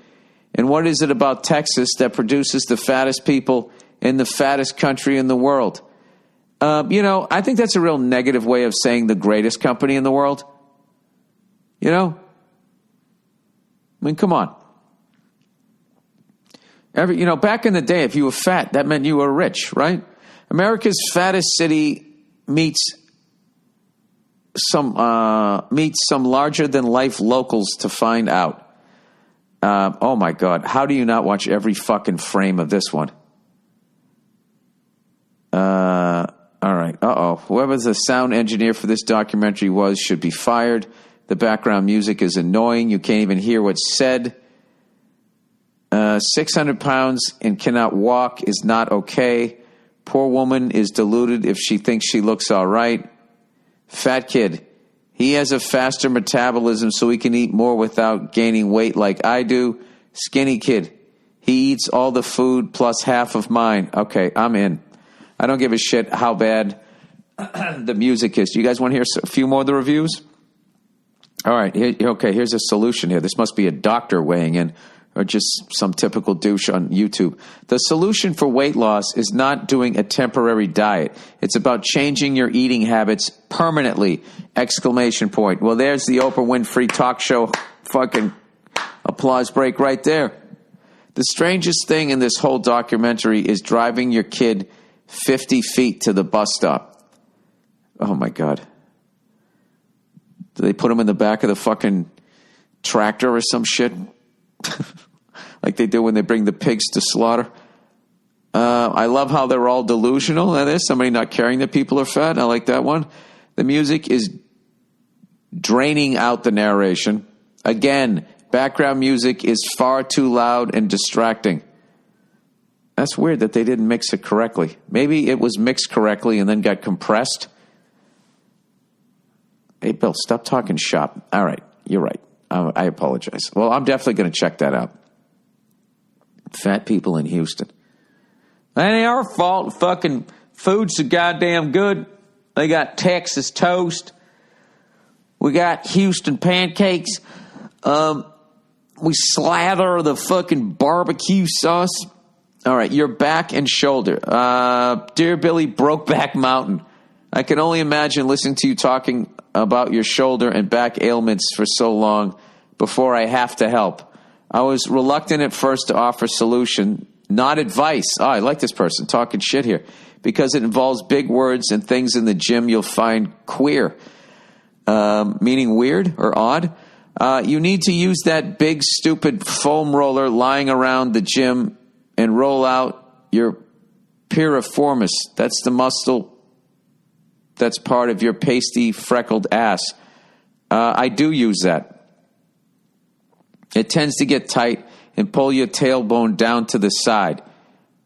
and what is it about Texas that produces the fattest people in the fattest country in the world? I think that's a real negative way of saying the greatest company in the world. I mean, come on. Back in the day, if you were fat, that meant you were rich, right? America's Fattest City meets some larger-than-life locals to find out. Oh, my God. How do you not watch every fucking frame of this one? All right. Uh-oh. Whoever the sound engineer for this documentary was should be fired. The background music is annoying. You can't even hear what's said. 600 pounds and cannot walk is not okay. Poor woman is deluded if she thinks she looks all right. Fat kid. He has a faster metabolism so he can eat more without gaining weight like I do. Skinny kid. He eats all the food plus half of mine. Okay, I'm in. I don't give a shit how bad the music is. Do you guys want to hear a few more of the reviews? All right. Here's a solution here. This must be a doctor weighing in. or just some typical douche on YouTube. The solution for weight loss is not doing a temporary diet. It's about changing your eating habits permanently! ! Well, there's the Oprah Winfrey talk show fucking applause break right there. The strangest thing in this whole documentary is driving your kid 50 feet to the bus stop. Oh, my God. Do they put him in the back of the fucking tractor or some shit? Like they do when they bring the pigs to slaughter. I love how they're all delusional. There's somebody not caring that people are fat. I like that one. The music is draining out the narration. Again, background music is far too loud and distracting. That's weird that they didn't mix it correctly. Maybe it was mixed correctly and then got compressed. Hey, Bill, stop talking shop. All right, you're right. I apologize. Well, I'm definitely going to check that out. Fat people in Houston. That ain't our fault. Fucking food's so goddamn good. They got Texas toast. We got Houston pancakes. We slather the fucking barbecue sauce. All right, your back and shoulder. Dear Billy, Brokeback Mountain. I can only imagine listening to you talking about your shoulder and back ailments for so long before I have to help. I was reluctant at first to offer solution, not advice. Oh, I like this person talking shit here, because it involves big words and things in the gym you'll find queer, meaning weird or odd. You need to use that big, stupid foam roller lying around the gym and roll out your piriformis. That's the muscle that's part of your pasty, freckled ass. I do use that. It tends to get tight and pull your tailbone down to the side.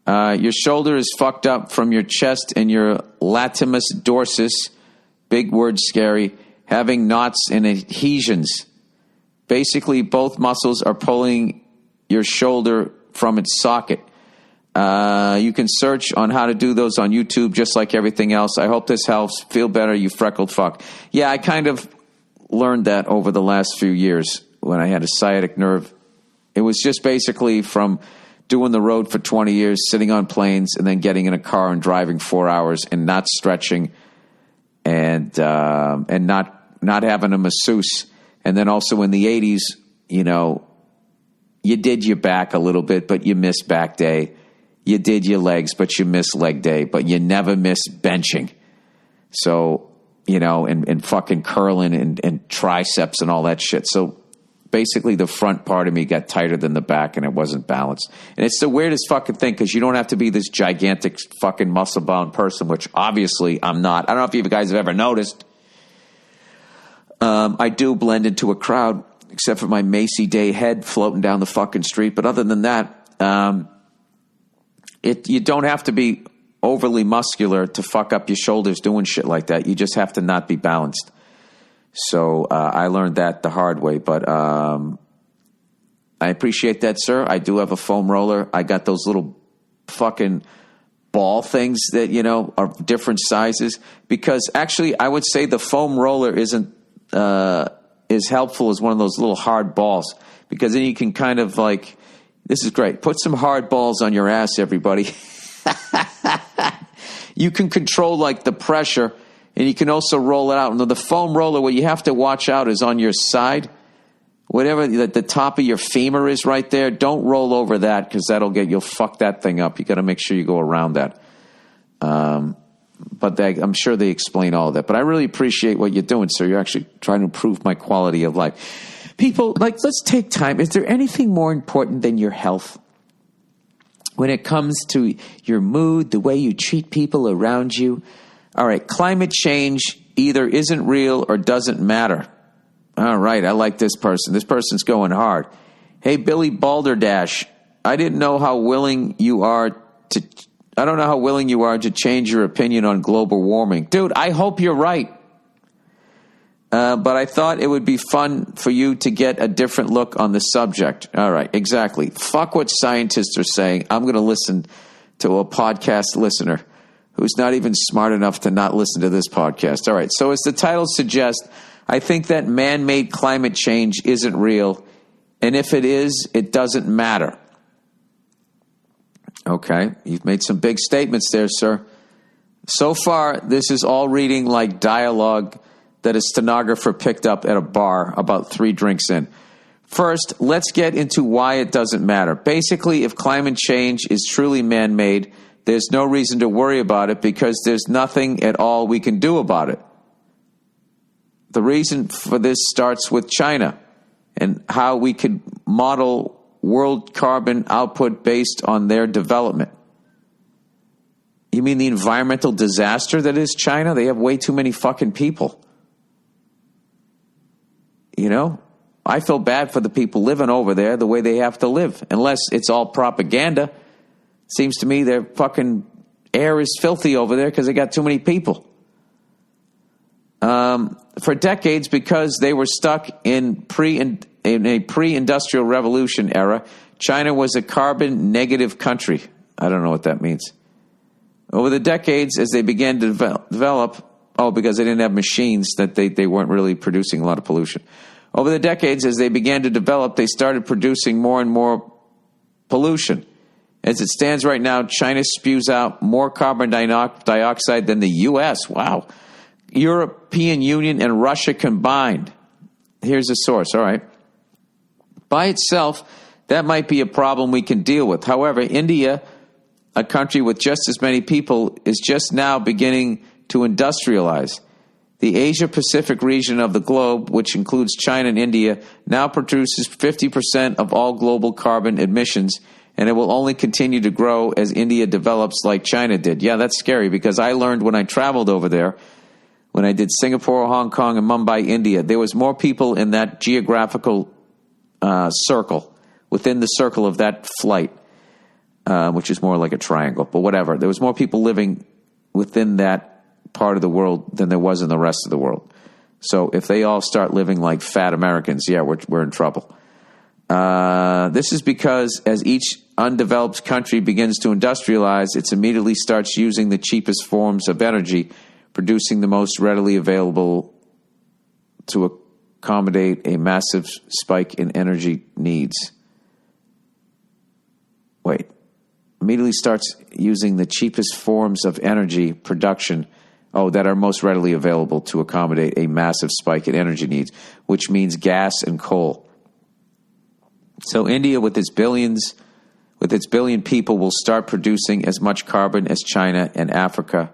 Your shoulder is fucked up from your chest and your latimus dorsus, big word scary, having knots and adhesions. Basically, both muscles are pulling your shoulder from its socket. You can search on how to do those on YouTube, just like everything else. I hope this helps. Feel better, you freckled fuck. Yeah, I kind of learned that over the last few years when I had a sciatic nerve. It was just basically from doing the road for 20 years, sitting on planes, and then getting in a car and driving 4 hours and not stretching and not having a masseuse. And then also in the 80s, you know, you did your back a little bit, but you missed back day. You did your legs, but you missed leg day, but you never missed benching. So, you know, and fucking curling and triceps and all that shit. So basically the front part of me got tighter than the back and it wasn't balanced. And it's the weirdest fucking thing because you don't have to be this gigantic fucking muscle-bound person, which obviously I'm not. I don't know if you guys have ever noticed. I do blend into a crowd, except for my Macy Day head floating down the fucking street. But other than that, you don't have to be overly muscular to fuck up your shoulders doing shit like that. You just have to not be balanced. So I learned that the hard way. But I appreciate that, sir. I do have a foam roller. I got those little fucking ball things that, you know, are different sizes. Because actually, I would say the foam roller isn't as helpful as one of those little hard balls. Because then you can kind of like... This is great. Put some hard balls on your ass, everybody. You can control like the pressure, and you can also roll it out. And the foam roller, what you have to watch out is on your side, whatever the top of your femur is right there. Don't roll over that because you'll fuck that thing up. You got to make sure you go around that. But I'm sure they explain all of that. But I really appreciate what you're doing, sir. You're actually trying to improve my quality of life. People, like, let's take time. Is there anything more important than your health? When it comes to your mood, the way you treat people around you. All right, climate change either isn't real or doesn't matter. All right, I like this person. This person's going hard. Hey, Billy Balderdash, I don't know how willing you are to change your opinion on global warming. Dude, I hope you're right. But I thought it would be fun for you to get a different look on the subject. All right, exactly. Fuck what scientists are saying. I'm going to listen to a podcast listener who's not even smart enough to not listen to this podcast. All right, so as the title suggests, I think that man-made climate change isn't real. And if it is, it doesn't matter. Okay, you've made some big statements there, sir. So far, this is all reading like dialogue that a stenographer picked up at a bar about 3 drinks in. First, let's get into why it doesn't matter. Basically, if climate change is truly man-made, there's no reason to worry about it because there's nothing at all we can do about it. The reason for this starts with China and how we could model world carbon output based on their development. You mean the environmental disaster that is China? They have way too many fucking people. You know? I feel bad for the people living over there the way they have to live. Unless it's all propaganda. Seems to me their fucking air is filthy over there because they got too many people. For decades, because they were stuck in a pre-industrial revolution era, China was a carbon negative country. I don't know what that means. Over the decades, as they began to develop, because they didn't have machines, that they weren't really producing a lot of pollution. Over the decades, as they began to develop, they started producing more and more pollution. As it stands right now, China spews out more carbon dioxide than the U.S. Wow. European Union and Russia combined. Here's the source. All right. By itself, that might be a problem we can deal with. However, India, a country with just as many people, is just now beginning to industrialize. The Asia-Pacific region of the globe, which includes China and India, now produces 50% of all global carbon emissions, and it will only continue to grow as India develops like China did. Yeah, that's scary because I learned when I traveled over there, when I did Singapore, Hong Kong, and Mumbai, India, there was more people in that geographical circle, within the circle of that flight, which is more like a triangle, but whatever. There was more people living within that part of the world than there was in the rest of the world. So if they all start living like fat Americans, yeah, we're in trouble. This is because as each undeveloped country begins to industrialize, it immediately starts using the cheapest forms of energy, producing the most readily available to accommodate a massive spike in energy needs. Wait. Immediately starts using the cheapest forms of energy production, that are most readily available to accommodate a massive spike in energy needs, which means gas and coal. So India, with its billion people, will start producing as much carbon as China, and Africa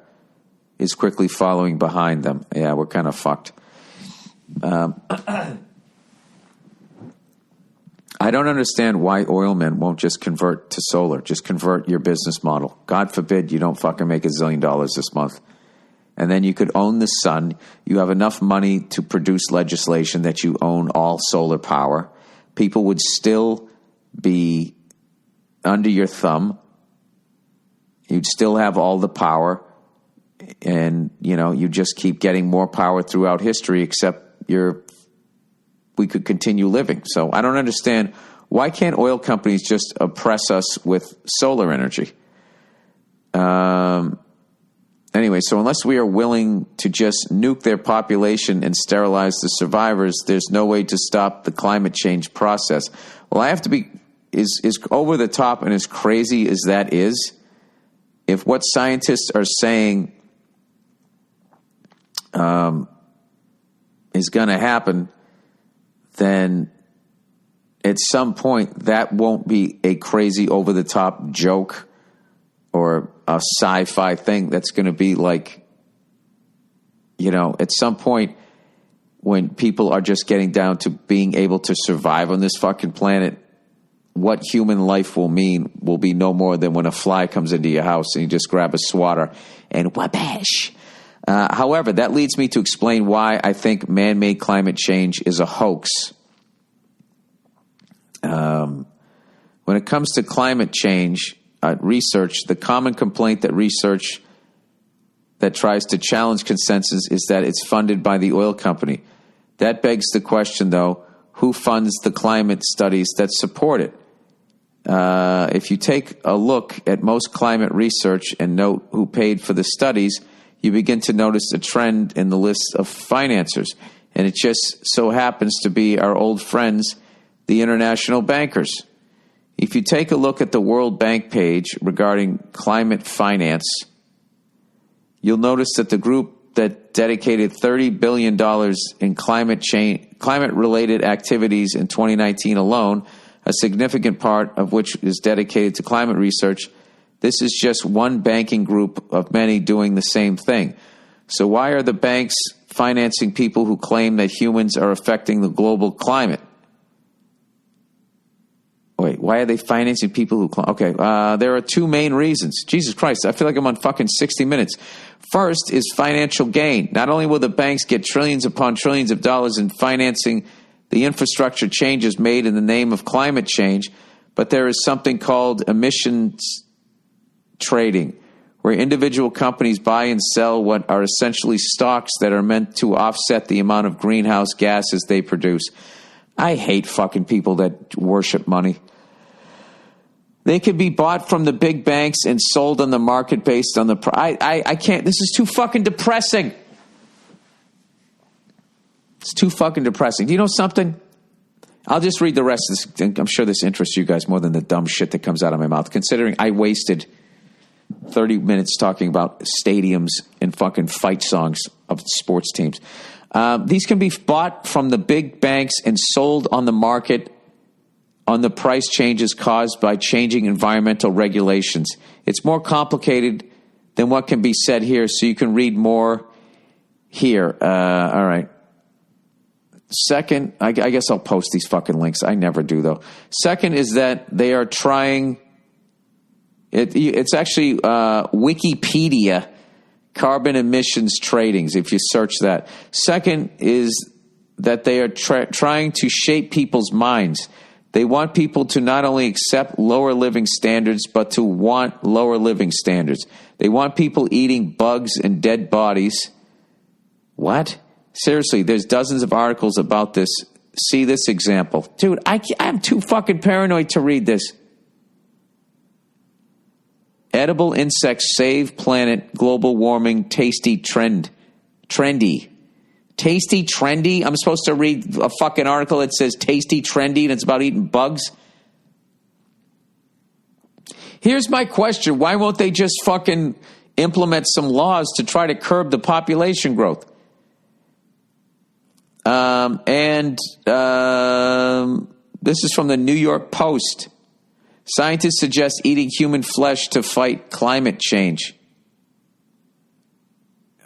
is quickly following behind them. Yeah, we're kind of fucked. I don't understand why oil men won't just convert to solar. Just convert your business model. God forbid you don't fucking make $1 zillion this month. And then you could own the sun. You have enough money to produce legislation that you own all solar power. People would still be under your thumb. You'd still have all the power. And, you just keep getting more power throughout history, except we could continue living. So I don't understand, why can't oil companies just oppress us with solar energy? Anyway, so unless we are willing to just nuke their population and sterilize the survivors, there's no way to stop the climate change process. Well, I have to be, is over the top and as crazy as that is, if what scientists are saying is going to happen, then at some point that won't be a crazy over-the-top joke or a sci-fi thing. That's going to be like, at some point when people are just getting down to being able to survive on this fucking planet, what human life will be no more than when a fly comes into your house and you just grab a swatter and whabash. However, that leads me to explain why I think man-made climate change is a hoax. When it comes to climate change research, the common complaint that research that tries to challenge consensus is that it's funded by the oil company. That begs the question, though, who funds the climate studies that support it? If you take a look at most climate research and note who paid for the studies, you begin to notice a trend in the list of financiers. And it just so happens to be our old friends the international bankers. If you take a look at the World Bank page regarding climate finance, you'll notice that the group that dedicated $30 billion in climate-related activities in 2019 alone, a significant part of which is dedicated to climate research, this is just one banking group of many doing the same thing. So why are the banks financing people who claim that humans are affecting the global climate? Wait, why are they financing people who... Okay, there are two main reasons. Jesus Christ, I feel like I'm on fucking 60 Minutes. First is financial gain. Not only will the banks get trillions upon trillions of dollars in financing the infrastructure changes made in the name of climate change, but there is something called emissions trading, where individual companies buy and sell what are essentially stocks that are meant to offset the amount of greenhouse gases they produce. I hate fucking people that worship money. They can be bought from the big banks and sold on the market based on the... I can't... This is too fucking depressing. It's too fucking depressing. Do you know something? I'll just read the rest of this. I'm sure this interests you guys more than the dumb shit that comes out of my mouth, considering I wasted 30 minutes talking about stadiums and fucking fight songs of sports teams. These can be bought from the big banks and sold on the market on the price changes caused by changing environmental regulations. It's more complicated than what can be said here, so you can read more here. All right. Second, I guess I'll post these fucking links. I never do, though. Second is that they are trying... It's actually Wikipedia carbon emissions tradings, if you search that. Second is that they are trying to shape people's minds. They want people to not only accept lower living standards, but to want lower living standards. They want people eating bugs and dead bodies. What? Seriously, there's dozens of articles about this. See this example. Dude, I'm too fucking paranoid to read this. Edible insects save planet, global warming, tasty trend. Trendy. Tasty, trendy? I'm supposed to read a fucking article that says tasty, trendy, and it's about eating bugs? Here's my question. Why won't they just fucking implement some laws to try to curb the population growth? This is from the New York Post. Scientists suggest eating human flesh to fight climate change.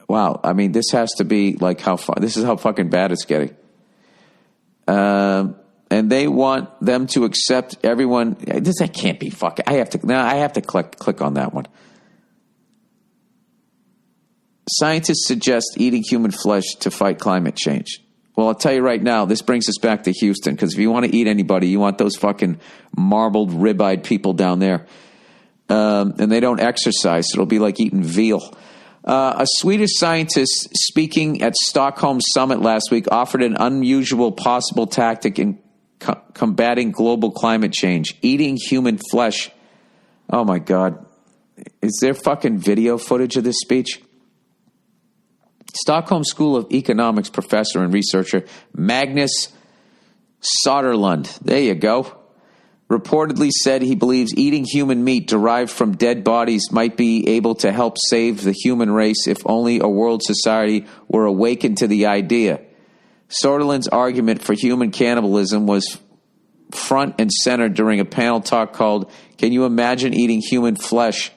Wow, I mean, this has to be like this is how fucking bad it's getting. And they want them to accept everyone. That can't be fucking. I have to click on that one. Scientists suggest eating human flesh to fight climate change. Well, I'll tell you right now, this brings us back to Houston, because if you want to eat anybody, you want those fucking marbled, rib-eyed people down there. And they don't exercise, so it'll be like eating veal. A Swedish scientist speaking at Stockholm Summit last week offered an unusual possible tactic in combating global climate change: eating human flesh. Oh, my God. Is there fucking video footage of this speech? Stockholm School of Economics professor and researcher Magnus Soderlund, there you go, reportedly said he believes eating human meat derived from dead bodies might be able to help save the human race if only a world society were awakened to the idea. Soderlund's argument for human cannibalism was front and center during a panel talk called "Can You Imagine Eating Human Flesh?"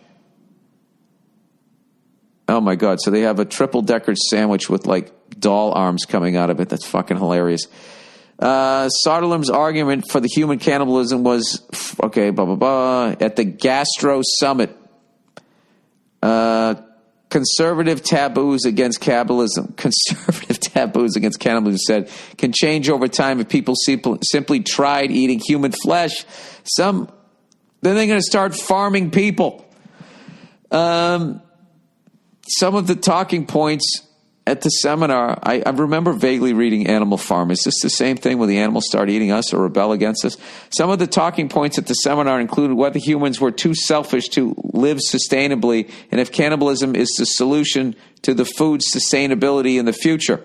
Oh, my God. So they have a triple-decker sandwich with, like, doll arms coming out of it. That's fucking hilarious. Soderlund's argument for the human cannibalism was, okay, blah, blah, blah, at the Gastro Summit. Conservative taboos against cannibalism said can change over time if people simply tried eating human flesh. Then they're going to start farming people. Some of the talking points at the seminar, I remember vaguely reading Animal Farm. Is this the same thing where the animals start eating us or rebel against us? Some of the talking points at the seminar included whether humans were too selfish to live sustainably and if cannibalism is the solution to the food sustainability in the future.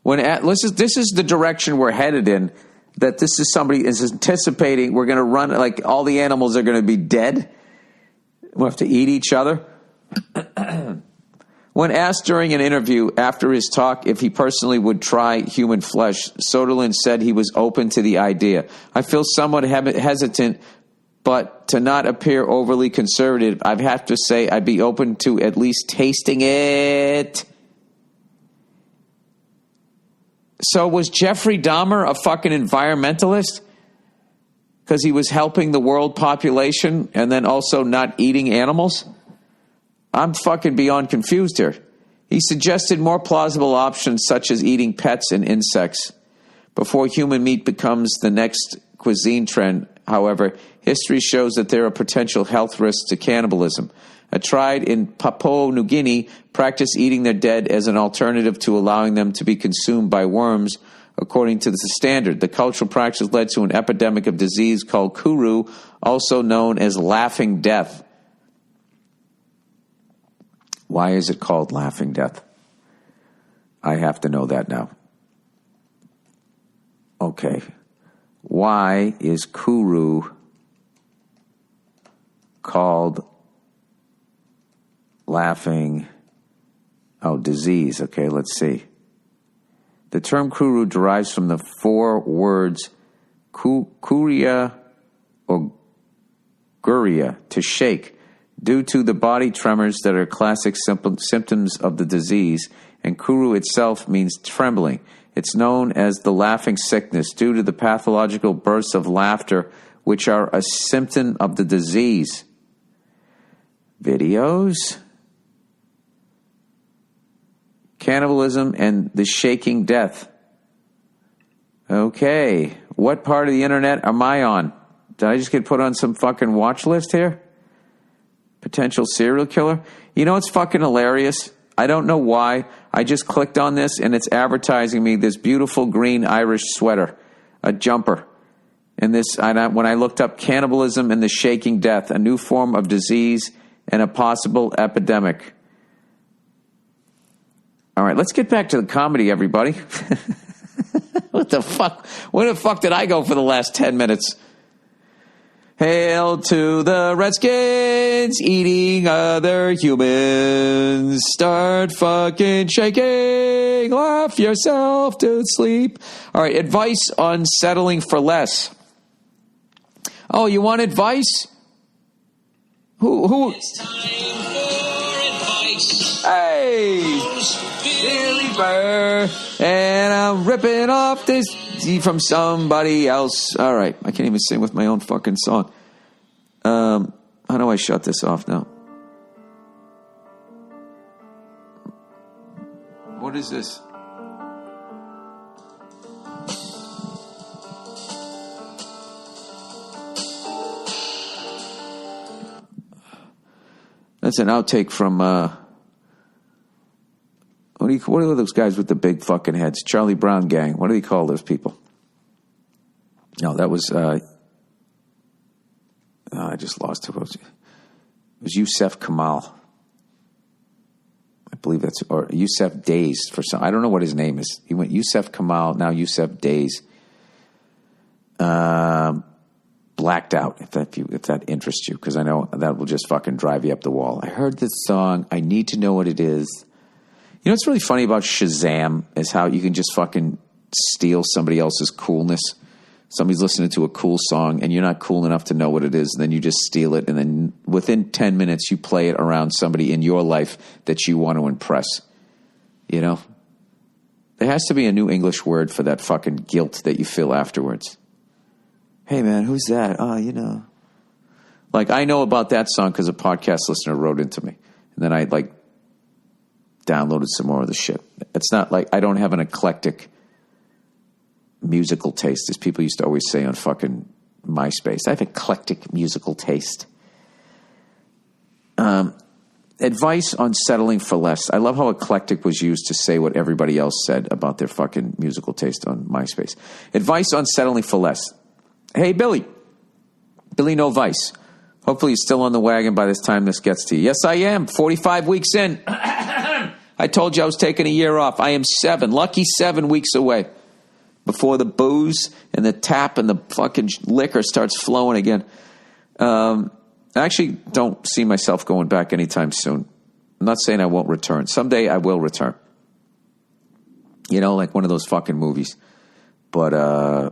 This is the direction we're headed in. That this is somebody is anticipating we're going to run, like all the animals are going to be dead. We'll have to eat each other. When asked during an interview after his talk if he personally would try human flesh, Soderlund said he was open to the idea. I feel somewhat hesitant, but to not appear overly conservative, I'd have to say I'd be open to at least tasting it. So was Jeffrey Dahmer a fucking environmentalist? Because he was helping the world population and then also not eating animals? I'm fucking beyond confused here. He suggested more plausible options such as eating pets and insects. Before human meat becomes the next cuisine trend, however, history shows that there are potential health risks to cannibalism. A tribe in Papua New Guinea practiced eating their dead as an alternative to allowing them to be consumed by worms, according to the standard. The cultural practice led to an epidemic of disease called kuru, also known as laughing death. Why is it called laughing death? I have to know that now. Okay. Why is kuru called laughing disease? Okay, let's see. The term kuru derives from the four words kuria or guria, to shake, due to the body tremors that are classic symptoms of the disease, and kuru itself means trembling. It's known as the laughing sickness due to the pathological bursts of laughter, which are a symptom of the disease. Videos. Cannibalism and the shaking death. Okay. What part of the internet am I on? Did I just get put on some fucking watch list here? Potential serial killer? You know what's fucking hilarious? I don't know why. I just clicked on this and it's advertising me this beautiful green Irish sweater, a jumper. And this, when I looked up cannibalism and the shaking death, a new form of disease and a possible epidemic. All right, let's get back to the comedy, everybody. What the fuck? Where the fuck did I go for the last 10 minutes? Hail to the Redskins eating other humans. Start fucking shaking. Laugh yourself to sleep. All right, advice on settling for less. Oh, you want advice? Who? It's time for advice. Hey! Billy Burr. And I'm ripping off this from somebody else. All right. I can't even sing with my own fucking song. How do I shut this off now? What is this? That's an outtake from, what are those guys with the big fucking heads? Charlie Brown gang. What do they call those people? No, that was, I just lost it. It was Yusef Kamal. I believe that's, or Yusef Days for some, I don't know what his name is. He went Yusef Kamal, now Yusef Days. Blacked Out, if that interests you, because I know that will just fucking drive you up the wall. I heard this song. I need to know what it is. You know what's really funny about Shazam is how you can just fucking steal somebody else's coolness. Somebody's listening to a cool song and you're not cool enough to know what it is, and then you just steal it, and then within 10 minutes you play it around somebody in your life that you want to impress. You know? There has to be a new English word for that fucking guilt that you feel afterwards. Hey man, who's that? Oh, you know. Like, I know about that song because a podcast listener wrote into me. And then I downloaded some more of the shit. It's not like I don't have an eclectic musical taste, as people used to always say on fucking MySpace. I have eclectic musical taste. Advice on settling for less. I love how eclectic was used to say what everybody else said about their fucking musical taste on MySpace. Advice on settling for less. Hey, Billy No Vice. Hopefully you're still on the wagon by this time this gets to you. Yes, I am. 45 weeks in. I told you I was taking a year off. I am lucky 7 weeks away before the booze and the tap and the fucking liquor starts flowing again. I actually don't see myself going back anytime soon. I'm not saying I won't return. Someday I will return. You know, like one of those fucking movies. But, I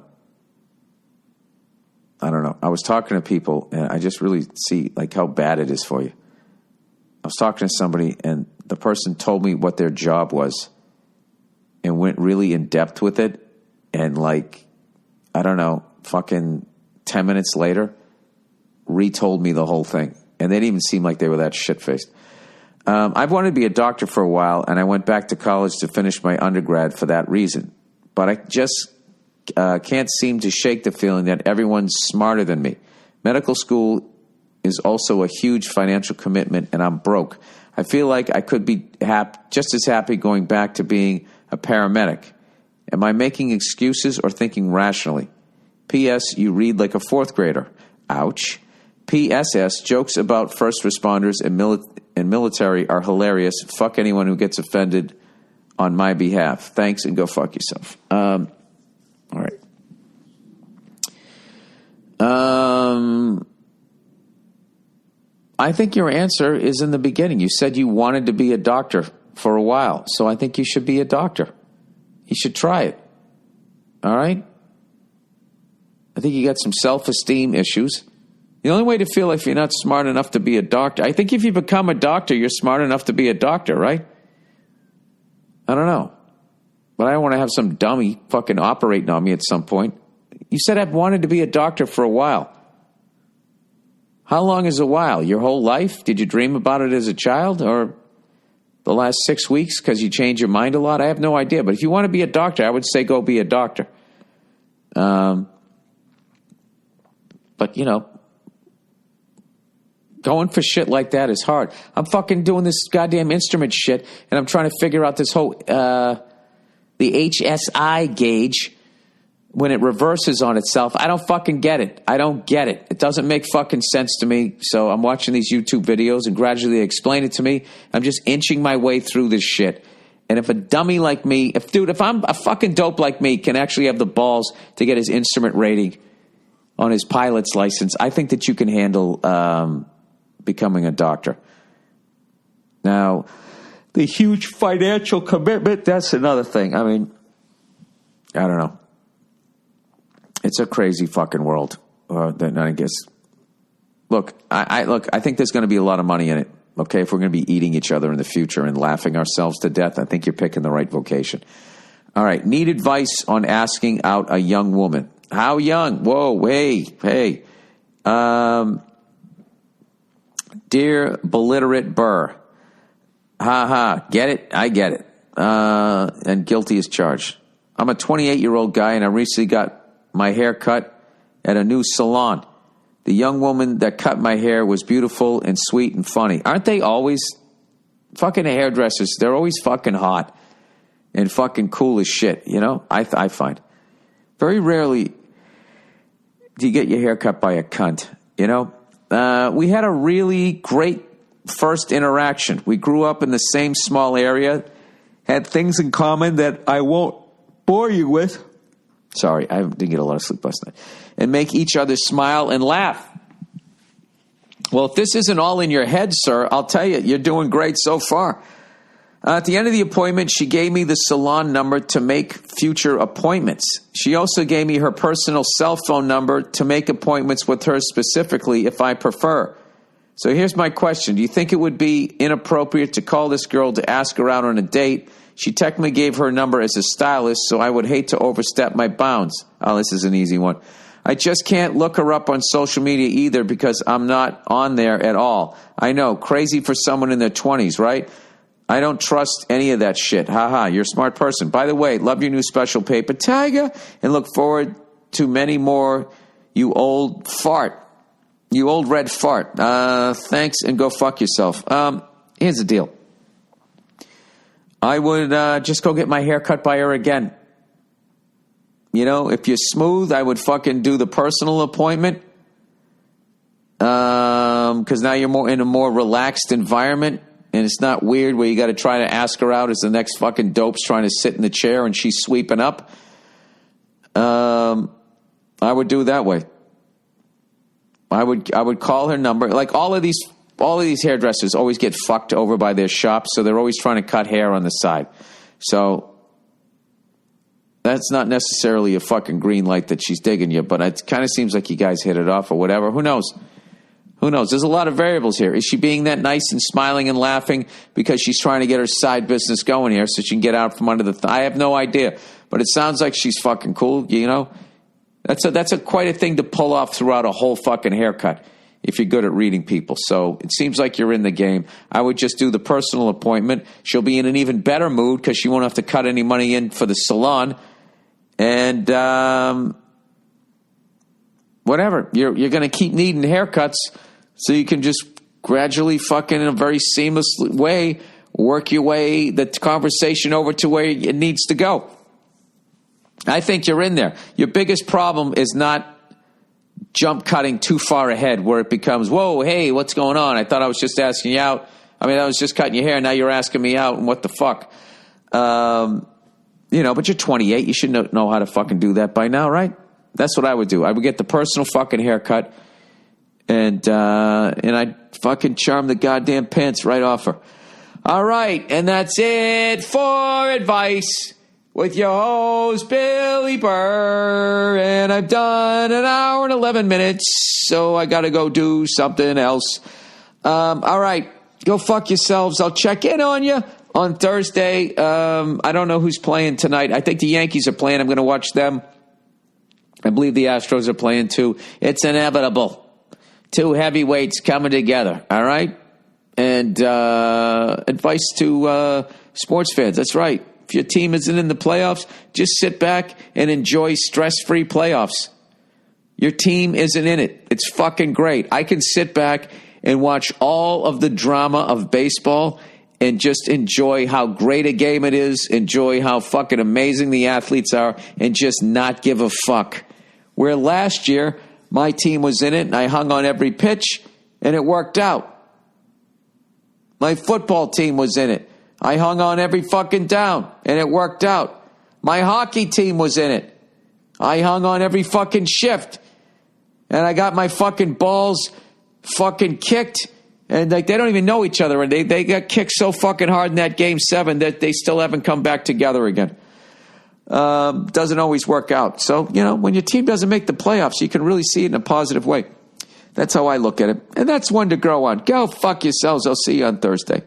don't know. I was talking to people, and I just really see, like, how bad it is for you. I was talking to somebody, and the person told me what their job was and went really in depth with it. And, like, I don't know, fucking 10 minutes later, retold me the whole thing. And they didn't even seem like they were that shit-faced. I've wanted to be a doctor for a while, and I went back to college to finish my undergrad for that reason. But I just can't seem to shake the feeling that everyone's smarter than me. Medical school is also a huge financial commitment, and I'm broke. I feel like I could be just as happy going back to being a paramedic. Am I making excuses or thinking rationally? P.S. You read like a fourth grader. Ouch. P.S.S. Jokes about first responders and military are hilarious. Fuck anyone who gets offended on my behalf. Thanks, and go fuck yourself. All right. I think your answer is in the beginning. You said you wanted to be a doctor for a while, so I think you should be a doctor. You should try it. All right? I think you got some self-esteem issues. The only way to feel if you're not smart enough to be a doctor, I think if you become a doctor, you're smart enough to be a doctor, right? I don't know. But I don't want to have some dummy fucking operating on me at some point. You said I've wanted to be a doctor for a while. How long is a while? Your whole life? Did you dream about it as a child? Or the last 6 weeks because you change your mind a lot? I have no idea. But if you want to be a doctor, I would say go be a doctor. But, you know, going for shit like that is hard. I'm fucking doing this goddamn instrument shit, and I'm trying to figure out this whole, the HSI gauge, when it reverses on itself. I don't fucking get it. I don't get it. It doesn't make fucking sense to me. So I'm watching these YouTube videos, and gradually they explain it to me. I'm just inching my way through this shit. And if a dummy like me, if I'm a fucking dope like me can actually have the balls to get his instrument rating on his pilot's license, I think that you can handle, becoming a doctor. Now, the huge financial commitment, that's another thing. I mean, I don't know. It's a crazy fucking world. Then I guess. Look, I think there's going to be a lot of money in it. Okay, if we're going to be eating each other in the future and laughing ourselves to death, I think you're picking the right vocation. All right, need advice on asking out a young woman. How young? Whoa, hey. Dear beliterate Burr. Get it? I get it. And guilty as charged. I'm a 28-year-old guy, and I recently got my hair cut at a new salon. The young woman that cut my hair was beautiful and sweet and funny. Aren't they always? Fucking hairdressers, they're always fucking hot and fucking cool as shit, you know? I find. Very rarely do you get your hair cut by a cunt, you know? We had a really great first interaction. We grew up in the same small area, had things in common that I won't bore you with. Sorry, I didn't get a lot of sleep last night. And make each other smile and laugh. Well, if this isn't all in your head, sir, I'll tell you, you're doing great so far. At the end of the appointment, she gave me the salon number to make future appointments. She also gave me her personal cell phone number to make appointments with her specifically if I prefer. So here's my question. Do you think it would be inappropriate to call this girl to ask her out on a date? She technically gave her number as a stylist, so I would hate to overstep my bounds. Oh, this is an easy one. I just can't look her up on social media either because I'm not on there at all. I know, crazy for someone in their 20s, right? I don't trust any of that shit. You're a smart person. By the way, love your new special paper, Tiger, and look forward to many more, you old fart. You old red fart. Thanks, and go fuck yourself. Here's the deal. I would just go get my hair cut by her again. You know, if you're smooth, I would fucking do the personal appointment. Because now you're more in a more relaxed environment. And it's not weird where you got to try to ask her out as the next fucking dope's trying to sit in the chair and she's sweeping up. I would do it that way. I would call her number. Like all of these hairdressers always get fucked over by their shop, so they're always trying to cut hair on the side. So that's not necessarily a fucking green light that she's digging you, but it kind of seems like you guys hit it off or whatever. Who knows? Who knows? There's a lot of variables here. Is she being that nice and smiling and laughing because she's trying to get her side business going here so she can get out from under the I have no idea. But it sounds like she's fucking cool, you know? That's quite a thing to pull off throughout a whole fucking haircut if you're good at reading people. So it seems like you're in the game. I would just do the personal appointment. She'll be in an even better mood because she won't have to cut any money in for the salon. And whatever. You're going to keep needing haircuts. So you can just gradually fucking in a very seamless way work your way, the conversation over to where it needs to go. I think you're in there. Your biggest problem is not jump cutting too far ahead where it becomes, whoa, hey, what's going on? I thought I was just asking you out. I was just cutting your hair. Now you're asking me out and what the fuck? But you're 28. You should know how to fucking do that by now, right? That's what I would do. I would get the personal fucking haircut. And I'd fucking charm the goddamn pants right off her. All right, and that's it for advice with your host, Billy Burr. And I've done an hour and 11 minutes, so I got to go do something else. All right, go fuck yourselves. I'll check in on you on Thursday. I don't know who's playing tonight. I think the Yankees are playing. I'm going to watch them. I believe the Astros are playing too. It's inevitable. Two heavyweights coming together, all right? And advice to sports fans, that's right. If your team isn't in the playoffs, just sit back and enjoy stress-free playoffs. Your team isn't in it. It's fucking great. I can sit back and watch all of the drama of baseball and just enjoy how great a game it is, enjoy how fucking amazing the athletes are, and just not give a fuck. Where last year, my team was in it, and I hung on every pitch, and it worked out. My football team was in it. I hung on every fucking down, and it worked out. My hockey team was in it. I hung on every fucking shift, and I got my fucking balls fucking kicked, and they don't even know each other, and they got kicked so fucking hard in that Game 7 that they still haven't come back together again. Doesn't always work out. So, when your team doesn't make the playoffs, you can really see it in a positive way. That's how I look at it. And that's one to grow on. Go fuck yourselves. I'll see you on Thursday.